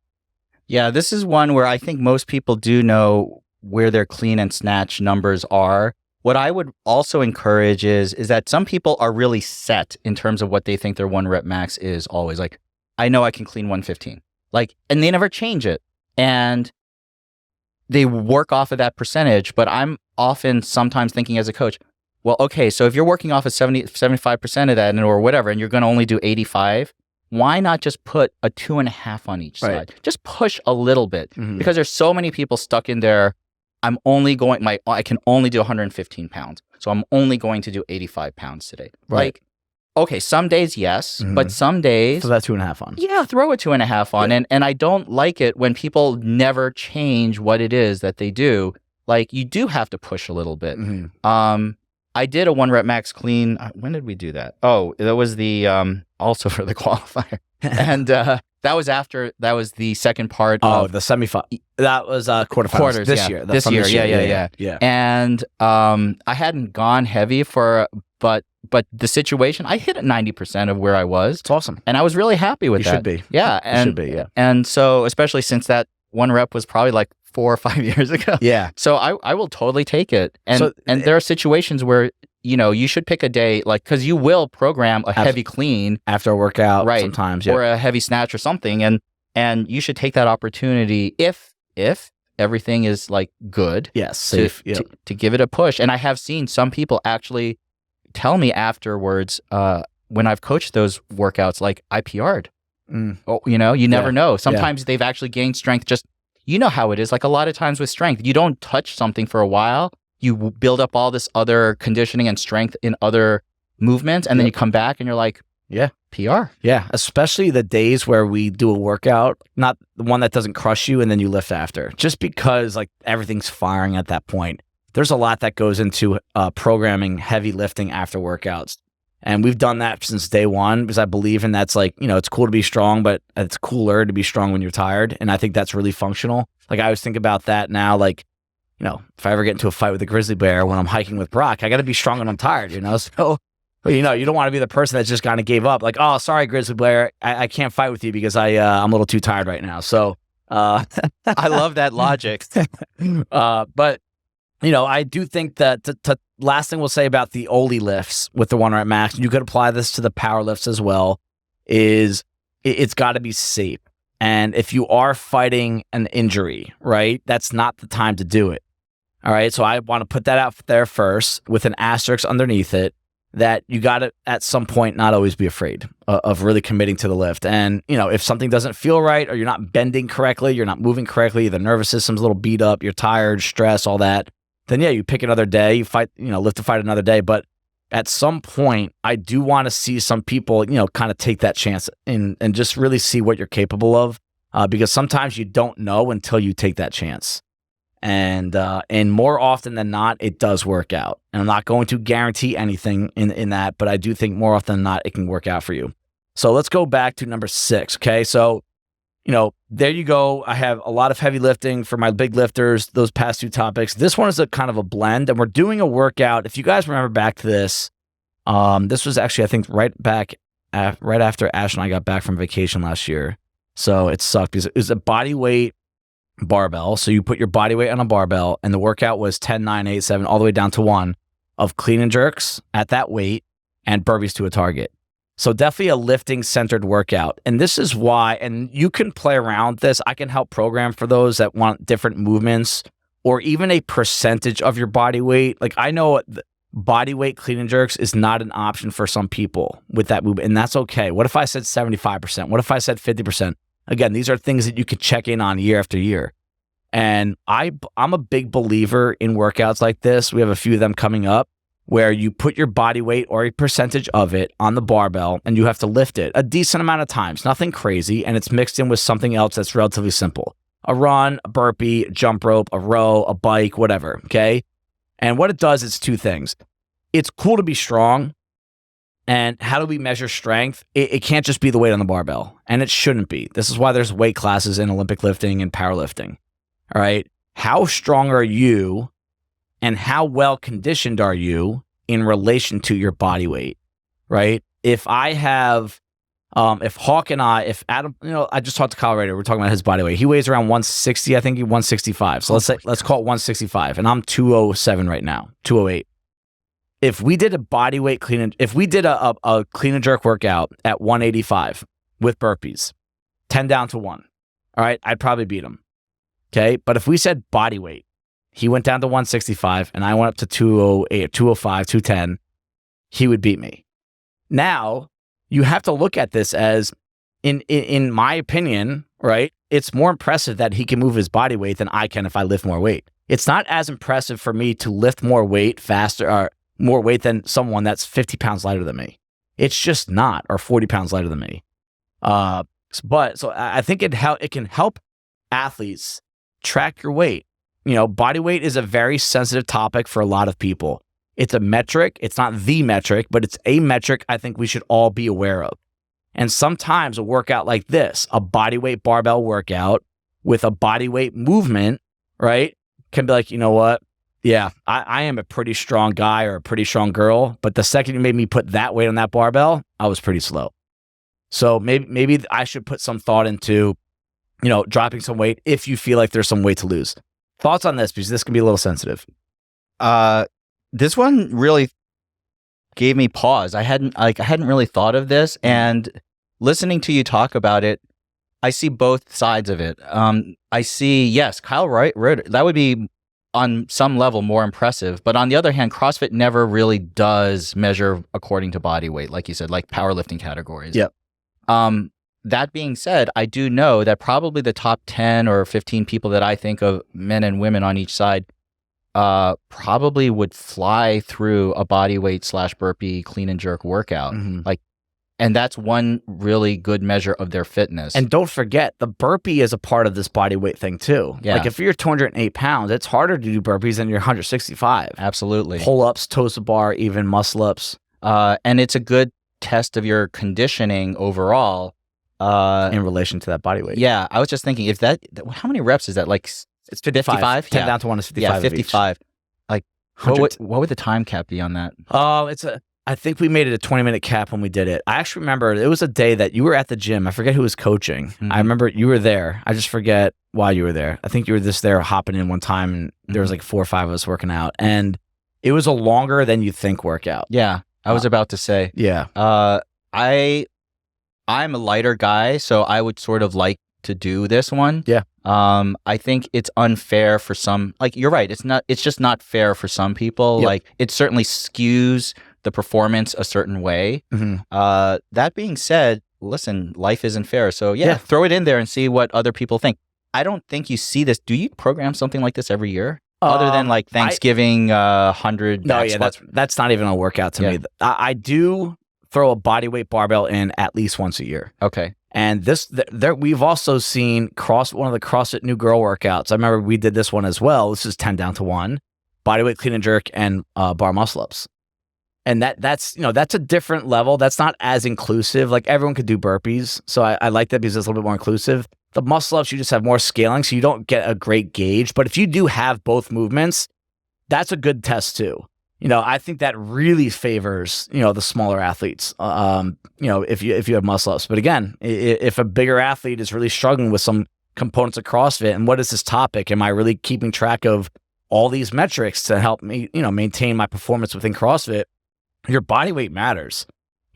Yeah, this is one where I think most people do know where their clean and snatch numbers are. What I would also encourage is that some people are really set in terms of what they think their 1 rep max is always. Like, I know I can clean 115. Like, and they never change it. And they work off of that percentage. But I'm often sometimes thinking as a coach, well, okay, so if you're working off of 75% of that or whatever, and you're going to only do 85, why not just put a 2.5 on each side? Just push a little bit, because there's so many people stuck in there. I can only do 115 pounds. So I'm only going to do 85 pounds today. Right. Like, okay, some days, yes, but some days. So that 2.5 on. Yeah, throw a 2.5 on. Yeah. And I don't like it when people never change what it is that they do. Like, you do have to push a little bit. I did a 1 rep max clean. When did we do that? Oh, that was the, also for the qualifier. And, that was the second part of the semifinal. That was quarters this year. This year, yeah. And I hadn't gone heavy but the situation, I hit at 90% of where I was. It's awesome. And I was really happy with that. You should be. Yeah. You should be, yeah. And so, especially since that 1 rep was probably like 4 or 5 years ago. Yeah. So I will totally take it. And there are situations where, you should pick a day, like, because you will program a heavy clean after a workout, sometimes, or a heavy snatch or something, and you should take that opportunity if everything is like good, safe, to give it a push. And I have seen some people actually tell me afterwards, when I've coached those workouts, like, I PR'd. Oh, you never know. Sometimes they've actually gained strength. Just, how it is. Like, a lot of times with strength, you don't touch something for a while. You build up all this other conditioning and strength in other movements, and then you come back and you're like, PR. Yeah, especially the days where we do a workout, not the one that doesn't crush you and then you lift after. Just because, like, everything's firing at that point. There's a lot that goes into programming heavy lifting after workouts. And we've done that since day one, because I believe in that's, like, it's cool to be strong, but it's cooler to be strong when you're tired. And I think that's really functional. Like, I always think about that now, like, if I ever get into a fight with a grizzly bear when I'm hiking with Brock, I got to be strong when I'm tired, So, you don't want to be the person that just kind of gave up. Like, oh, sorry, grizzly bear, I can't fight with you because I'm a little too tired right now. So, I love that logic. But, I do think that the last thing we'll say about the Oli lifts with the 1 rep max, you could apply this to the power lifts as well, is it's got to be safe. And if you are fighting an injury, right, that's not the time to do it. All right. So I want to put that out there first with an asterisk underneath it, that you got to, at some point, not always be afraid of really committing to the lift. And, if something doesn't feel right, or you're not bending correctly, you're not moving correctly, the nervous system's a little beat up, you're tired, stress, all that, then you pick another day, you fight, lift to fight another day. But at some point, I do want to see some people, kind of take that chance and just really see what you're capable of, because sometimes you don't know until you take that chance. And more often than not, it does work out. And I'm not going to guarantee anything in that, but I do think more often than not, it can work out for you. So let's go back to number 6. Okay. So, there you go. I have a lot of heavy lifting for my big lifters, those past 2 topics. This one is a kind of a blend, and we're doing a workout. If you guys remember back to this, this was actually, I think, right after Ash and I got back from vacation last year. So it sucked because it was a body weight barbell. So you put your body weight on a barbell, and the workout was 10, 9, 8, 7, all the way down to 1 of clean and jerks at that weight and burpees to a target. So definitely a lifting centered workout. And this is why, and you can play around this. I can help program for those that want different movements or even a percentage of your body weight. Like, I know body weight clean and jerks is not an option for some people with that movement, and that's okay. What if I said 75%? What if I said 50%? Again, these are things that you could check in on year after year. And I'm a big believer in workouts like this. We have a few of them coming up where you put your body weight or a percentage of it on the barbell, and you have to lift it a decent amount of times, nothing crazy, and it's mixed in with something else that's relatively simple. A run, a burpee, jump rope, a row, a bike, whatever, okay? And what it does is 2 things. It's cool to be strong. And how do we measure strength? It can't just be the weight on the barbell, and it shouldn't be. This is why there's weight classes in Olympic lifting and powerlifting. All right. How strong are you, and how well conditioned are you in relation to your body weight? Right. If I have, if Hawk and if Adam, I just talked to Colorado, we're talking about his body weight. He weighs around 160, I think 165. So let's call it 165, and I'm 207 right now, 208. if we did a body weight if we did a clean and jerk workout at 185 with burpees, 10 down to 1, all right, I'd probably beat him. Okay. But if we said body weight, he went down to 165 and I went up to 208, 205, 210, he would beat me. Now, you have to look at this as, in my opinion, right, it's more impressive that he can move his body weight than I can if I lift more weight. It's not as impressive for me to lift more weight faster or more weight than someone that's 50 pounds lighter than me. It's just not, or 40 pounds lighter than me. But so I think it can help athletes track your weight. You know, body weight is a very sensitive topic for a lot of people. It's a metric. It's not the metric, but it's a metric I think we should all be aware of. And sometimes a workout like this, a body weight barbell workout with a body weight movement, right, can be like, you know what? Yeah, I am a pretty strong guy or a pretty strong girl, but the second you made me put that weight on that barbell, I was pretty slow. So maybe I should put some thought into, you know, dropping some weight if you feel like there's some weight to lose. Thoughts on this, because this can be a little sensitive. This one really gave me pause. I hadn't really thought of this, and listening to you talk about it, I see both sides of it. I see, yes, Kyle Ritter, that would be on some level more impressive. But on the other hand, CrossFit never really does measure according to body weight, like you said, like powerlifting categories. Yep. That being said, I do know that probably the top 10 or 15 people that I think of, men and women on each side, probably would fly through a body weight / burpee clean and jerk workout. Like, and that's one really good measure of their fitness. And don't forget, the burpee is a part of this body weight thing too. Yeah. Like if you're 208 pounds, it's harder to do burpees than you're 165. Absolutely. Pull-ups, toes to bar, even muscle-ups. And it's a good test of your conditioning overall. In relation to that body weight. Yeah. I was just thinking, if that, how many reps is that? Like it's 55. 10 yeah. down to 1 is 55. Yeah, 55. Like, what would the time cap be on that? I think we made it a 20-minute cap when we did it. I actually remember it was a day that you were at the gym. I forget who was coaching. Mm-hmm. I remember you were there. I just forget why you were there. I think you were just there hopping in one time, and there was like 4 or 5 of us working out. And it was a longer than you think workout. Yeah, I was about to say. Yeah. I'm a lighter guy, so I would sort of like to do this one. Yeah. I think it's unfair for some. Like, you're right. It's just not fair for some people. Yep. Like, it certainly skews the performance a certain way. Mm-hmm. That being said, listen, life isn't fair. So yeah, throw it in there and see what other people think. I don't think you see this. Do you program something like this every year? Other than like Thanksgiving, 100. No, yeah, that's not even a workout to me. I do throw a body weight barbell in at least once a year. Okay. And we've also seen one of the CrossFit New Girl workouts. I remember we did this one as well. This is 10 down to 1, body weight clean and jerk, and bar muscle ups. And that's a different level. That's not as inclusive. Like everyone could do burpees. So I like that because it's a little bit more inclusive. The muscle ups, you just have more scaling, so you don't get a great gauge. But if you do have both movements, that's a good test too. I think that really favors, the smaller athletes, if you have muscle ups. But again, if a bigger athlete is really struggling with some components of CrossFit, and what is this topic? Am I really keeping track of all these metrics to help me, maintain my performance within CrossFit? Your body weight matters.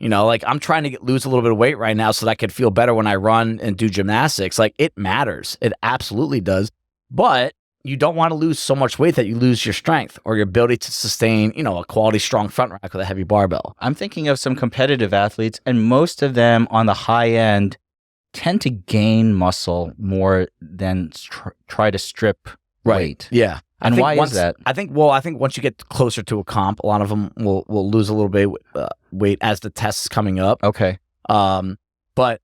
Like I'm trying to lose a little bit of weight right now so that I could feel better when I run and do gymnastics. Like it matters. It absolutely does. But you don't want to lose so much weight that you lose your strength or your ability to sustain, a quality strong front rack with a heavy barbell. I'm thinking of some competitive athletes, and most of them on the high end tend to gain muscle more than try to strip weight. Yeah. And why is that? I think once you get closer to a comp, a lot of them will lose a little bit weight as the test is coming up. Okay. But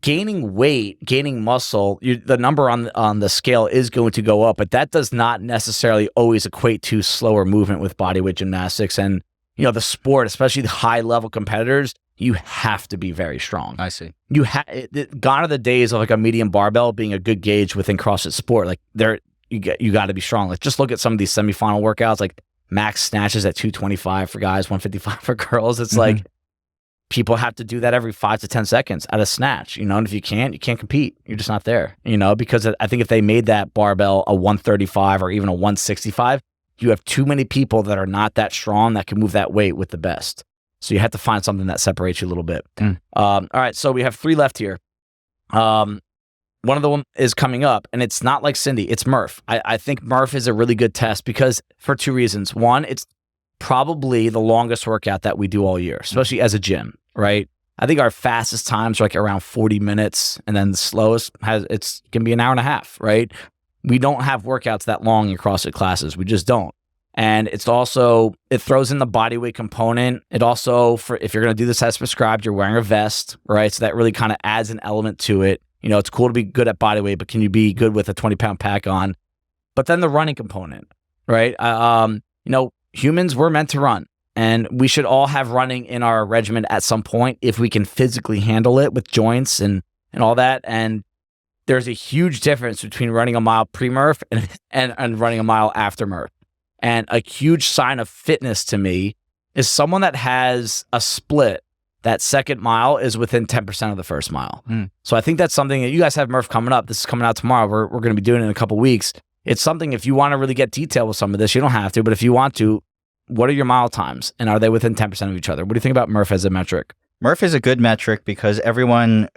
gaining weight, gaining muscle, the number on the scale is going to go up, but that does not necessarily always equate to slower movement with bodyweight gymnastics. And the sport, especially the high level competitors, you have to be very strong. I see. Gone are the days of like a medium barbell being a good gauge within CrossFit sport. Like you got to be strong. Like just look at some of these semifinal workouts, like max snatches at 225 for guys, 155 for girls. It's like people have to do that every 5 to 10 seconds at a snatch, and if you can't compete. You're just not there, because I think if they made that barbell a 135 or even a 165, you have too many people that are not that strong that can move that weight with the best. So you have to find something that separates you a little bit. All right, so we have 3 left here. One of them is coming up, and it's not like Cindy, it's Murph. I think Murph is a really good test because for 2 reasons. One, it's probably the longest workout that we do all year, especially as a gym, right? I think our fastest times are like around 40 minutes, and then the slowest it's can be an hour and a half, right? We don't have workouts that long in CrossFit classes. We just don't. And it's also, it throws in the body weight component. It also, if you're going to do this as prescribed, you're wearing a vest, right? So that really kind of adds an element to it. You know, it's cool to be good at body weight, but can you be good with a 20-pound pack on? But then the running component, right? You know, humans were meant to run, and we should all have running in our regimen at some point if we can physically handle it with joints and all that. And there's a huge difference between running a mile pre-Murph and running a mile after Murph. And a huge sign of fitness to me is someone that has a split. That second mile is within 10% of the first mile. So I think that's something that you guys have Murph coming up. This is coming out tomorrow. We're going to be doing it in a couple weeks. It's something, if you want to really get detailed with some of this, you don't have to, but if you want to, what are your mile times? And are they within 10% of each other? What do you think about Murph as a metric? Murph is a good metric because everyone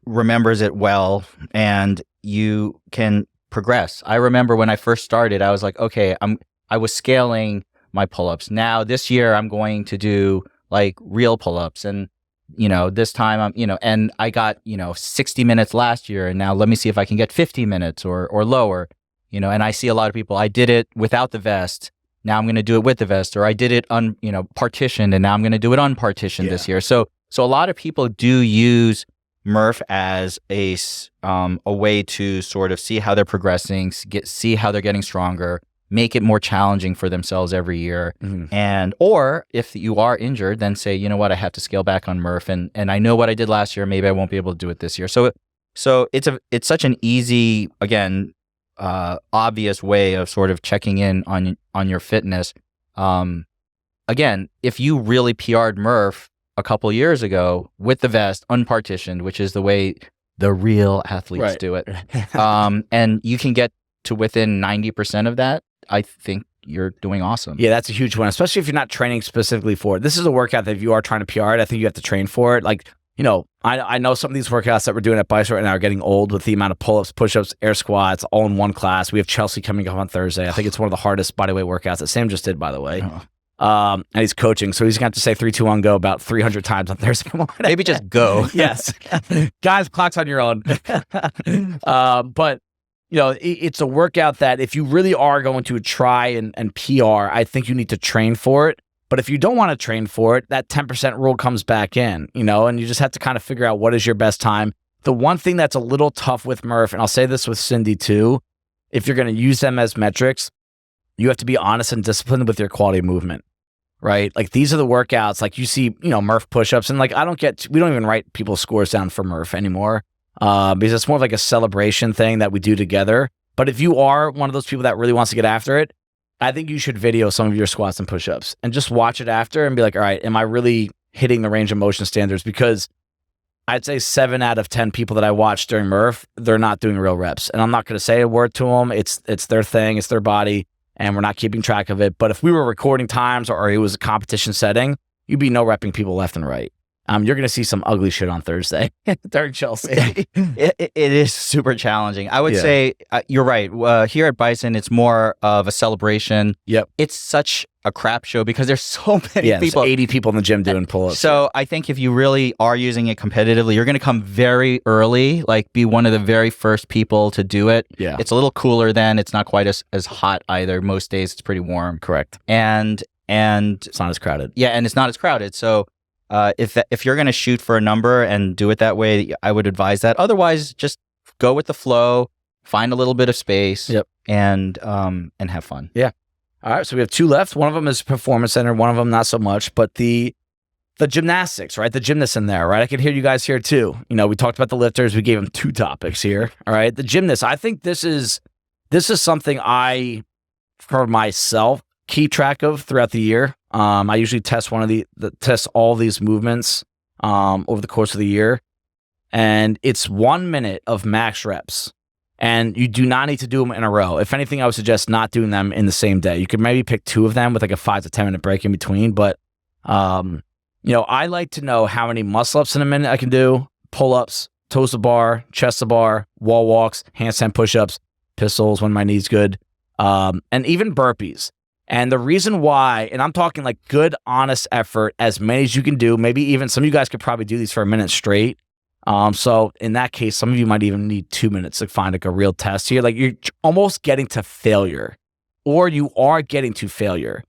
remembers it well, and you can progress. I remember when I first started, I was like, okay, I was scaling my pull-ups. Now this year I'm going to do like real pull-ups, and you know, this time I'm, you know, and I got, you know, 60 minutes last year, and now let me see if I can get 50 minutes or lower, you know. And I see a lot of people, I did it without the vest, now I'm going to do it with the vest, or I did it partitioned, and now I'm going to do it unpartitioned this year. So a lot of people do use Murph as a way to sort of see how they're progressing, see how they're getting stronger, make it more challenging for themselves every year. And, or if you are injured, then say, you know what, I have to scale back on Murph, and I know what I did last year, maybe I won't be able to do it this year. So it's such an easy, again, obvious way of sort of checking in on your fitness. Again, if you really PR'd Murph a couple years ago with the vest, unpartitioned, which is the way the real athletes do it, and you can get to within 90% of that, I think you're doing awesome. Yeah, that's a huge one, especially if you're not training specifically for it. This is a workout that if you are trying to PR it, I think you have to train for it. Like, you know, I know some of these workouts that we're doing at Bicep right now are getting old with the amount of pull-ups, push-ups, air squats, all in one class. We have Chelsea coming up on Thursday. I think it's one of the hardest bodyweight workouts that Sam just did, by the way. And he's coaching, so he's going to have to say 3, 2, 1, go about 300 times on Thursday morning. Maybe just go. Yes. Guys, clock's on your own. But you know, it's a workout that if you really are going to try and PR, I think you need to train for it. But if you don't want to train for it, that 10% rule comes back in, you know, and you just have to kind of figure out what is your best time. The one thing that's a little tough with Murph, and I'll say this with Cindy too, if you're going to use them as metrics, you have to be honest and disciplined with your quality of movement, right? Like these are the workouts, like you see, you know, Murph push-ups, and like we don't even write people's scores down for Murph anymore. Because it's more of like a celebration thing that we do together. But if you are one of those people that really wants to get after it, I think you should video some of your squats and push-ups and just watch it after and be like, all right, am I really hitting the range of motion standards? Because I'd say 7 out of 10 people that I watched during Murph, they're not doing real reps. And I'm not going to say a word to them. It's their thing. It's their body. And we're not keeping track of it. But if we were recording times or it was a competition setting, you'd be no repping people left and right. You're going to see some ugly shit on Thursday during Chelsea. It is super challenging. I would say you're right. Here at Bison, it's more of a celebration. Yep. It's such a crap show because there's so many people. 80 people in the gym doing pull-ups. So I think if you really are using it competitively, you're going to come very early, like be one of the very first people to do it. Yeah. It's a little cooler then. It's not quite as hot either. Most days it's pretty warm. Correct. And it's not as crowded. Yeah, and it's not as crowded. So if you're going to shoot for a number and do it that way, I would advise that. Otherwise, just go with the flow, find a little bit of space, and have fun. Yeah. All right. So we have 2 left. One of them is performance center. One of them not so much. But the gymnastics, right? The gymnasts in there, right? I can hear you guys here too. You know, we talked about the lifters. We gave them 2 topics here. All right. The gymnasts. I think this is something I, for myself, keep track of throughout the year. I usually test test all these movements over the course of the year, and it's 1 minute of max reps And you do not need to do them in a row. If anything, I would suggest not doing them in the same day. You could maybe pick 2 of them with like a 5 to 10 minute break in between. But, I like to know how many muscle ups in a minute I can do, pull ups, toes to bar, chest to bar, wall walks, handstand push ups, pistols when my knee's good, and even burpees. And the reason why, and I'm talking like good, honest effort, as many as you can do, maybe even some of you guys could probably do these for a minute straight. So in that case, some of you might even need 2 minutes to find like a real test here. Like you're almost getting to failure, or you are getting to failure.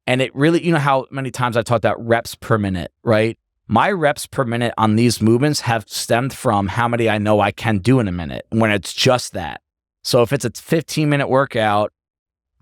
And it really, you know how many times I talked about reps per minute, right? My reps per minute on these movements have stemmed from how many I know I can do in a minute when it's just that. So if it's a 15-minute workout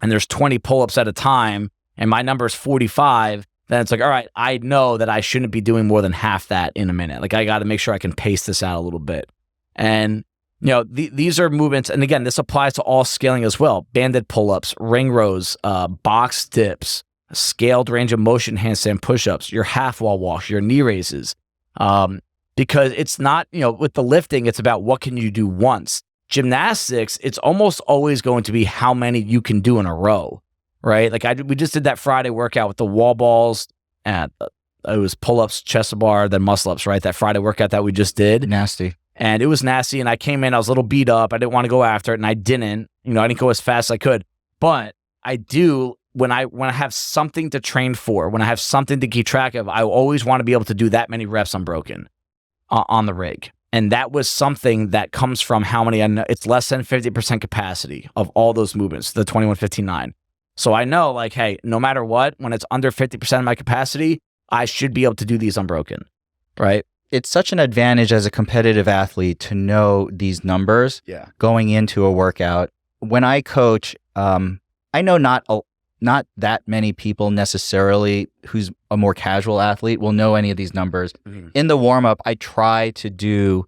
and there's 20 pull-ups at a time and my number is 45, then it's like, all right, I know that I shouldn't be doing more than half that in a minute. Like I got to make sure I can pace this out a little bit. And, these are movements. And again, this applies to all scaling as well. Banded pull-ups, ring rows, box dips, scaled range of motion handstand push-ups, your half wall walks, your knee raises. Because it's not, with the lifting, it's about what can you do once. Gymnastics, it's almost always going to be how many you can do in a row, right? Like we just did that Friday workout with the wall balls, and it was pull-ups, chest to bar, then muscle-ups, right? That Friday workout that we just did. Nasty. And it was nasty, and I came in, I was a little beat up. I didn't want to go after it, and I didn't. I didn't go as fast as I could. But I do, when I have something to train for, when I have something to keep track of, I always want to be able to do that many reps unbroken on the rig. And that was something that comes from how many I know. It's less than 50% capacity of all those movements, the 21, 15, 9. So I know, like, hey, no matter what, when it's under 50% of my capacity, I should be able to do these unbroken, right? It's such an advantage as a competitive athlete to know these numbers going into a workout. When I coach, I know not that many people necessarily who's a more casual athlete will know any of these numbers. Mm-hmm. In the warm-up, I try to do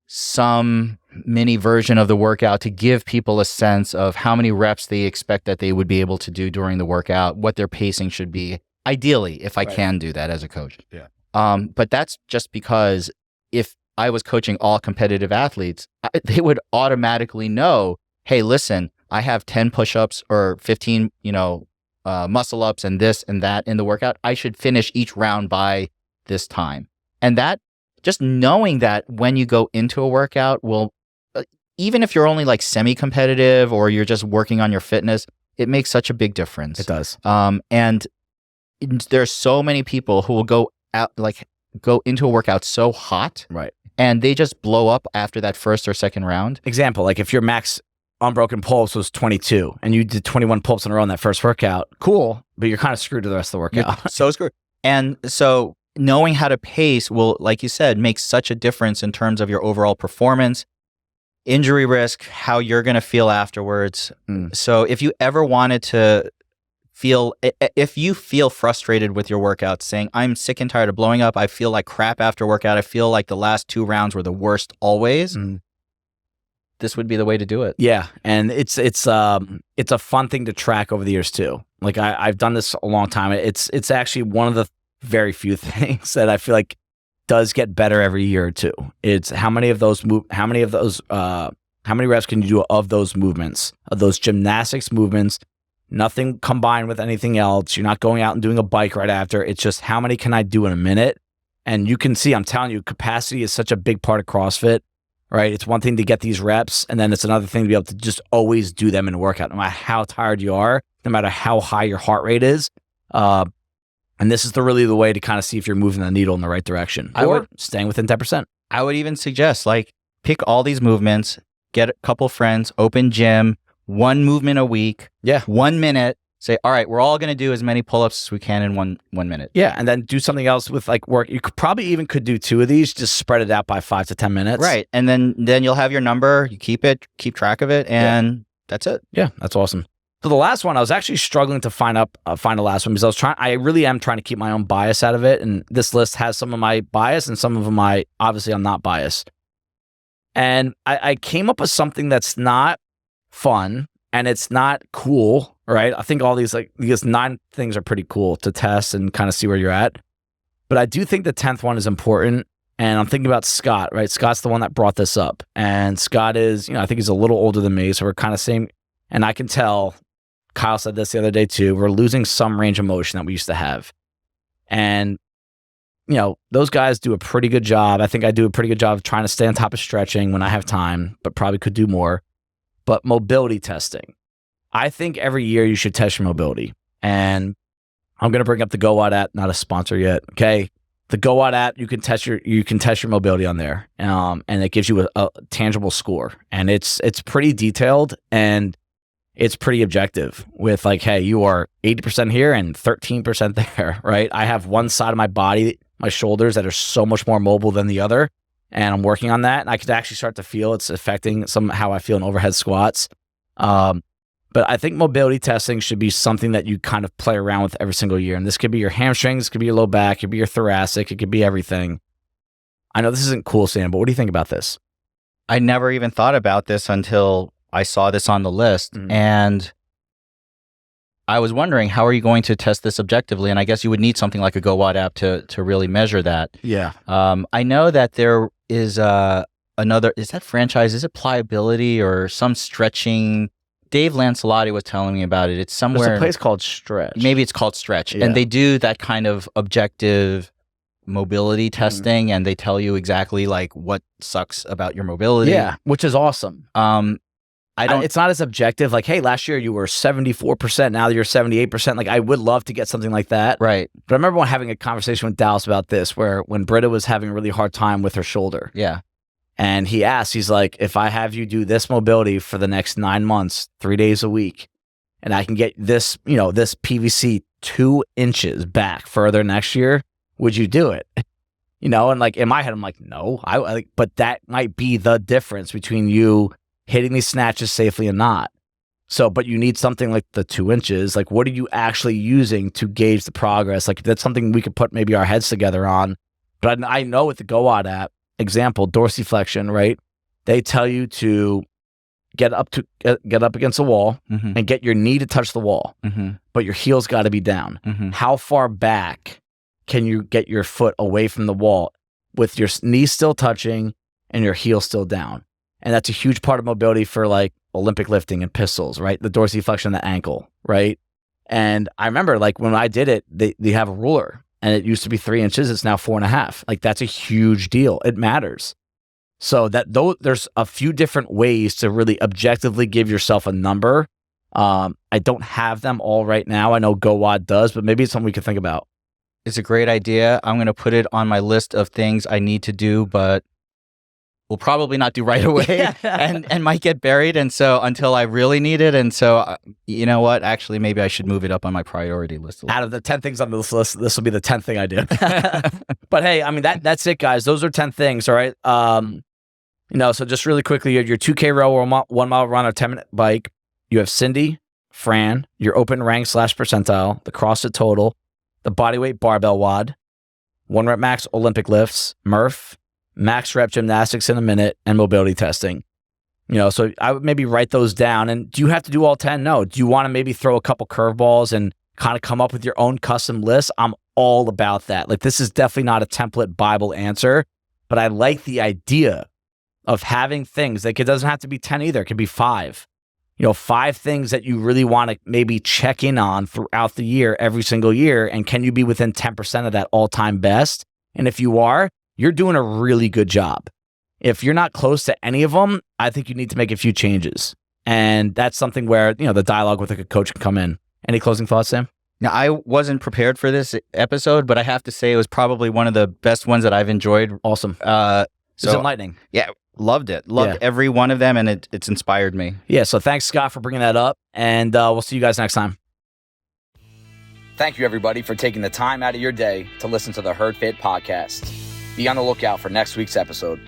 some mini version of the workout to give people a sense of how many reps they expect that they would be able to do during the workout, what their pacing should be, ideally, if I can do that as a coach. Yeah. But that's just because if I was coaching all competitive athletes, they would automatically know, hey, listen, I have 10 push-ups or 15, muscle-ups and this and that in the workout. I should finish each round by this time. And that, just knowing that when you go into a workout will, even if you're only like semi-competitive or you're just working on your fitness, it makes such a big difference. It does. And there's so many people who will go into a workout so hot. Right. And they just blow up after that first or second round. Example, like if your max unbroken pull-ups was 22 and you did 21 pull-ups in a row in that first workout, cool, but you're kind of screwed to the rest of the workout. You're so screwed. And so knowing how to pace will, like you said, make such a difference in terms of your overall performance, injury risk, how you're going to feel afterwards. So if you ever wanted to if you feel frustrated with your workouts, saying, I'm sick and tired of blowing up, I feel like crap after workout, I feel like the last 2 rounds were the worst always, this would be the way to do it. Yeah, and it's a fun thing to track over the years too. Like I've done this a long time. It's actually one of the very few things that I feel like does get better every year or two. It's how many reps can you do of those movements, of those gymnastics movements. Nothing combined with anything else. You're not going out and doing a bike right after. It's just how many can I do in a minute? And you can see, I'm telling you, capacity is such a big part of CrossFit, right? It's one thing to get these reps, and then it's another thing to be able to just always do them in a workout, no matter how tired you are, no matter how high your heart rate is. And this is really the way to kind of see if you're moving the needle in the right direction or staying within 10%. I would even suggest, pick all these movements, get a couple friends, open gym, 1 movement a week, 1 minute, say, all right, we're all going to do as many pull-ups as we can in one minute. Yeah, and then do something else with work. You could do 2 of these, just spread it out by 5 to 10 minutes. Right, and then you'll have your number, you keep track of it, and that's it. Yeah, that's awesome. So the last one, I was actually struggling to find the last one because I really am trying to keep my own bias out of it, and this list has some of my bias and some of them obviously I'm not biased. And I came up with something that's not fun and it's not cool, right? I think all these 9 things are pretty cool to test and kind of see where you're at. But I do think the 10th one is important, And I'm thinking about Scott, right? Scott's the one that brought this up. And Scott is, I think he's a little older than me. So we're kind of same. And I can tell, Kyle said this the other day too, we're losing some range of motion that we used to have. And, those guys do a pretty good job. I think I do a pretty good job of trying to stay on top of stretching when I have time, but probably could do more. But mobility testing. I think every year you should test your mobility. And I'm going to bring up the GoWatt app, not a sponsor yet. Okay. The GoWatt app, you can test your mobility on there. And it gives you a tangible score. And it's pretty detailed and it's pretty objective with like, hey, you are 80% here and 13% there, right? I have one side of my body, my shoulders, that are so much more mobile than the other. And I'm working on that. And I could actually start to feel it's affecting how I feel in overhead squats. But I think mobility testing should be something that you kind of play around with every single year. And this could be your hamstrings, it could be your low back, it could be your thoracic, it could be everything. I know this isn't cool, Sam, but what do you think about this? I never even thought about this until I saw this on the list. Mm-hmm. And I was wondering, how are you going to test this objectively? And I guess you would need something like a GoWatt app to really measure that. Yeah. I know that there is another, is that franchise? Is it Pliability or some stretching? Dave Lancelotti was telling me about it. It's somewhere. There's a place called Stretch. Maybe it's called Stretch. Yeah. And they do that kind of objective mobility testing, and they tell you exactly like what sucks about your mobility. Yeah, which is awesome. It's not as objective. Like, hey, last year you were 74%. Now you're 78%. Like, I would love to get something like that. Right. But I remember having a conversation with Dallas about this, where when Britta was having a really hard time with her shoulder. Yeah. And he asked, he's like, if I have you do this mobility for the next 9 months, 3 days a week, and I can get this, this PVC 2 inches back further next year, would you do it? And like in my head, I'm like, no, but that might be the difference between you hitting these snatches safely and not. So, but you need something like the 2 inches. Like, what are you actually using to gauge the progress? Like, that's something we could put maybe our heads together on. But I know with the GoWatt app, example, dorsiflexion, right? They tell you to get up against the wall and get your knee to touch the wall, but your heel's got to be down. How far back can you get your foot away from the wall with your knee still touching and your heel still down? And that's a huge part of mobility for like Olympic lifting and pistols, right? The dorsiflexion of the ankle, right? And I remember like when I did it, they have a ruler. And it used to be 3 inches. It's now 4.5. Like, that's a huge deal. It matters. So there's a few different ways to really objectively give yourself a number. I don't have them all right now. I know GoWatt does, but maybe it's something we could think about. It's a great idea. I'm going to put it on my list of things I need to do, but we'll probably not do right away and might get buried. And so until I really need it. And so, you know what? Actually, maybe I should move it up on my priority list. Out of the 10 things on this list, this will be the 10th thing I do. But hey, I mean, that's it, guys. Those are 10 things. All right. So just really quickly, you have your 2K row or 1 mile run or 10-minute bike. You have Cindy, Fran, your open rank / percentile, the CrossFit total, the bodyweight barbell WOD, 1 rep max Olympic lifts, Murph, max rep gymnastics in a minute, and mobility testing. So I would maybe write those down. And do you have to do all 10? No. Do you want to maybe throw a couple curveballs and kind of come up with your own custom list? I'm all about that. Like, this is definitely not a template Bible answer, but I like the idea of having things. Like, it doesn't have to be 10 either. It could be 5. 5 things that you really want to maybe check in on throughout the year, every single year. And can you be within 10% of that all-time best? And if you are, you're doing a really good job. If you're not close to any of them, I think you need to make a few changes. And that's something where, the dialogue with a coach can come in. Any closing thoughts, Sam? Now, I wasn't prepared for this episode, but I have to say it was probably one of the best ones that I've enjoyed. Awesome. It's enlightening. Yeah, loved it. Loved every one of them, and it's inspired me. Yeah, so thanks, Scott, for bringing that up. And we'll see you guys next time. Thank you, everybody, for taking the time out of your day to listen to the Herd Fit podcast. Be on the lookout for next week's episode.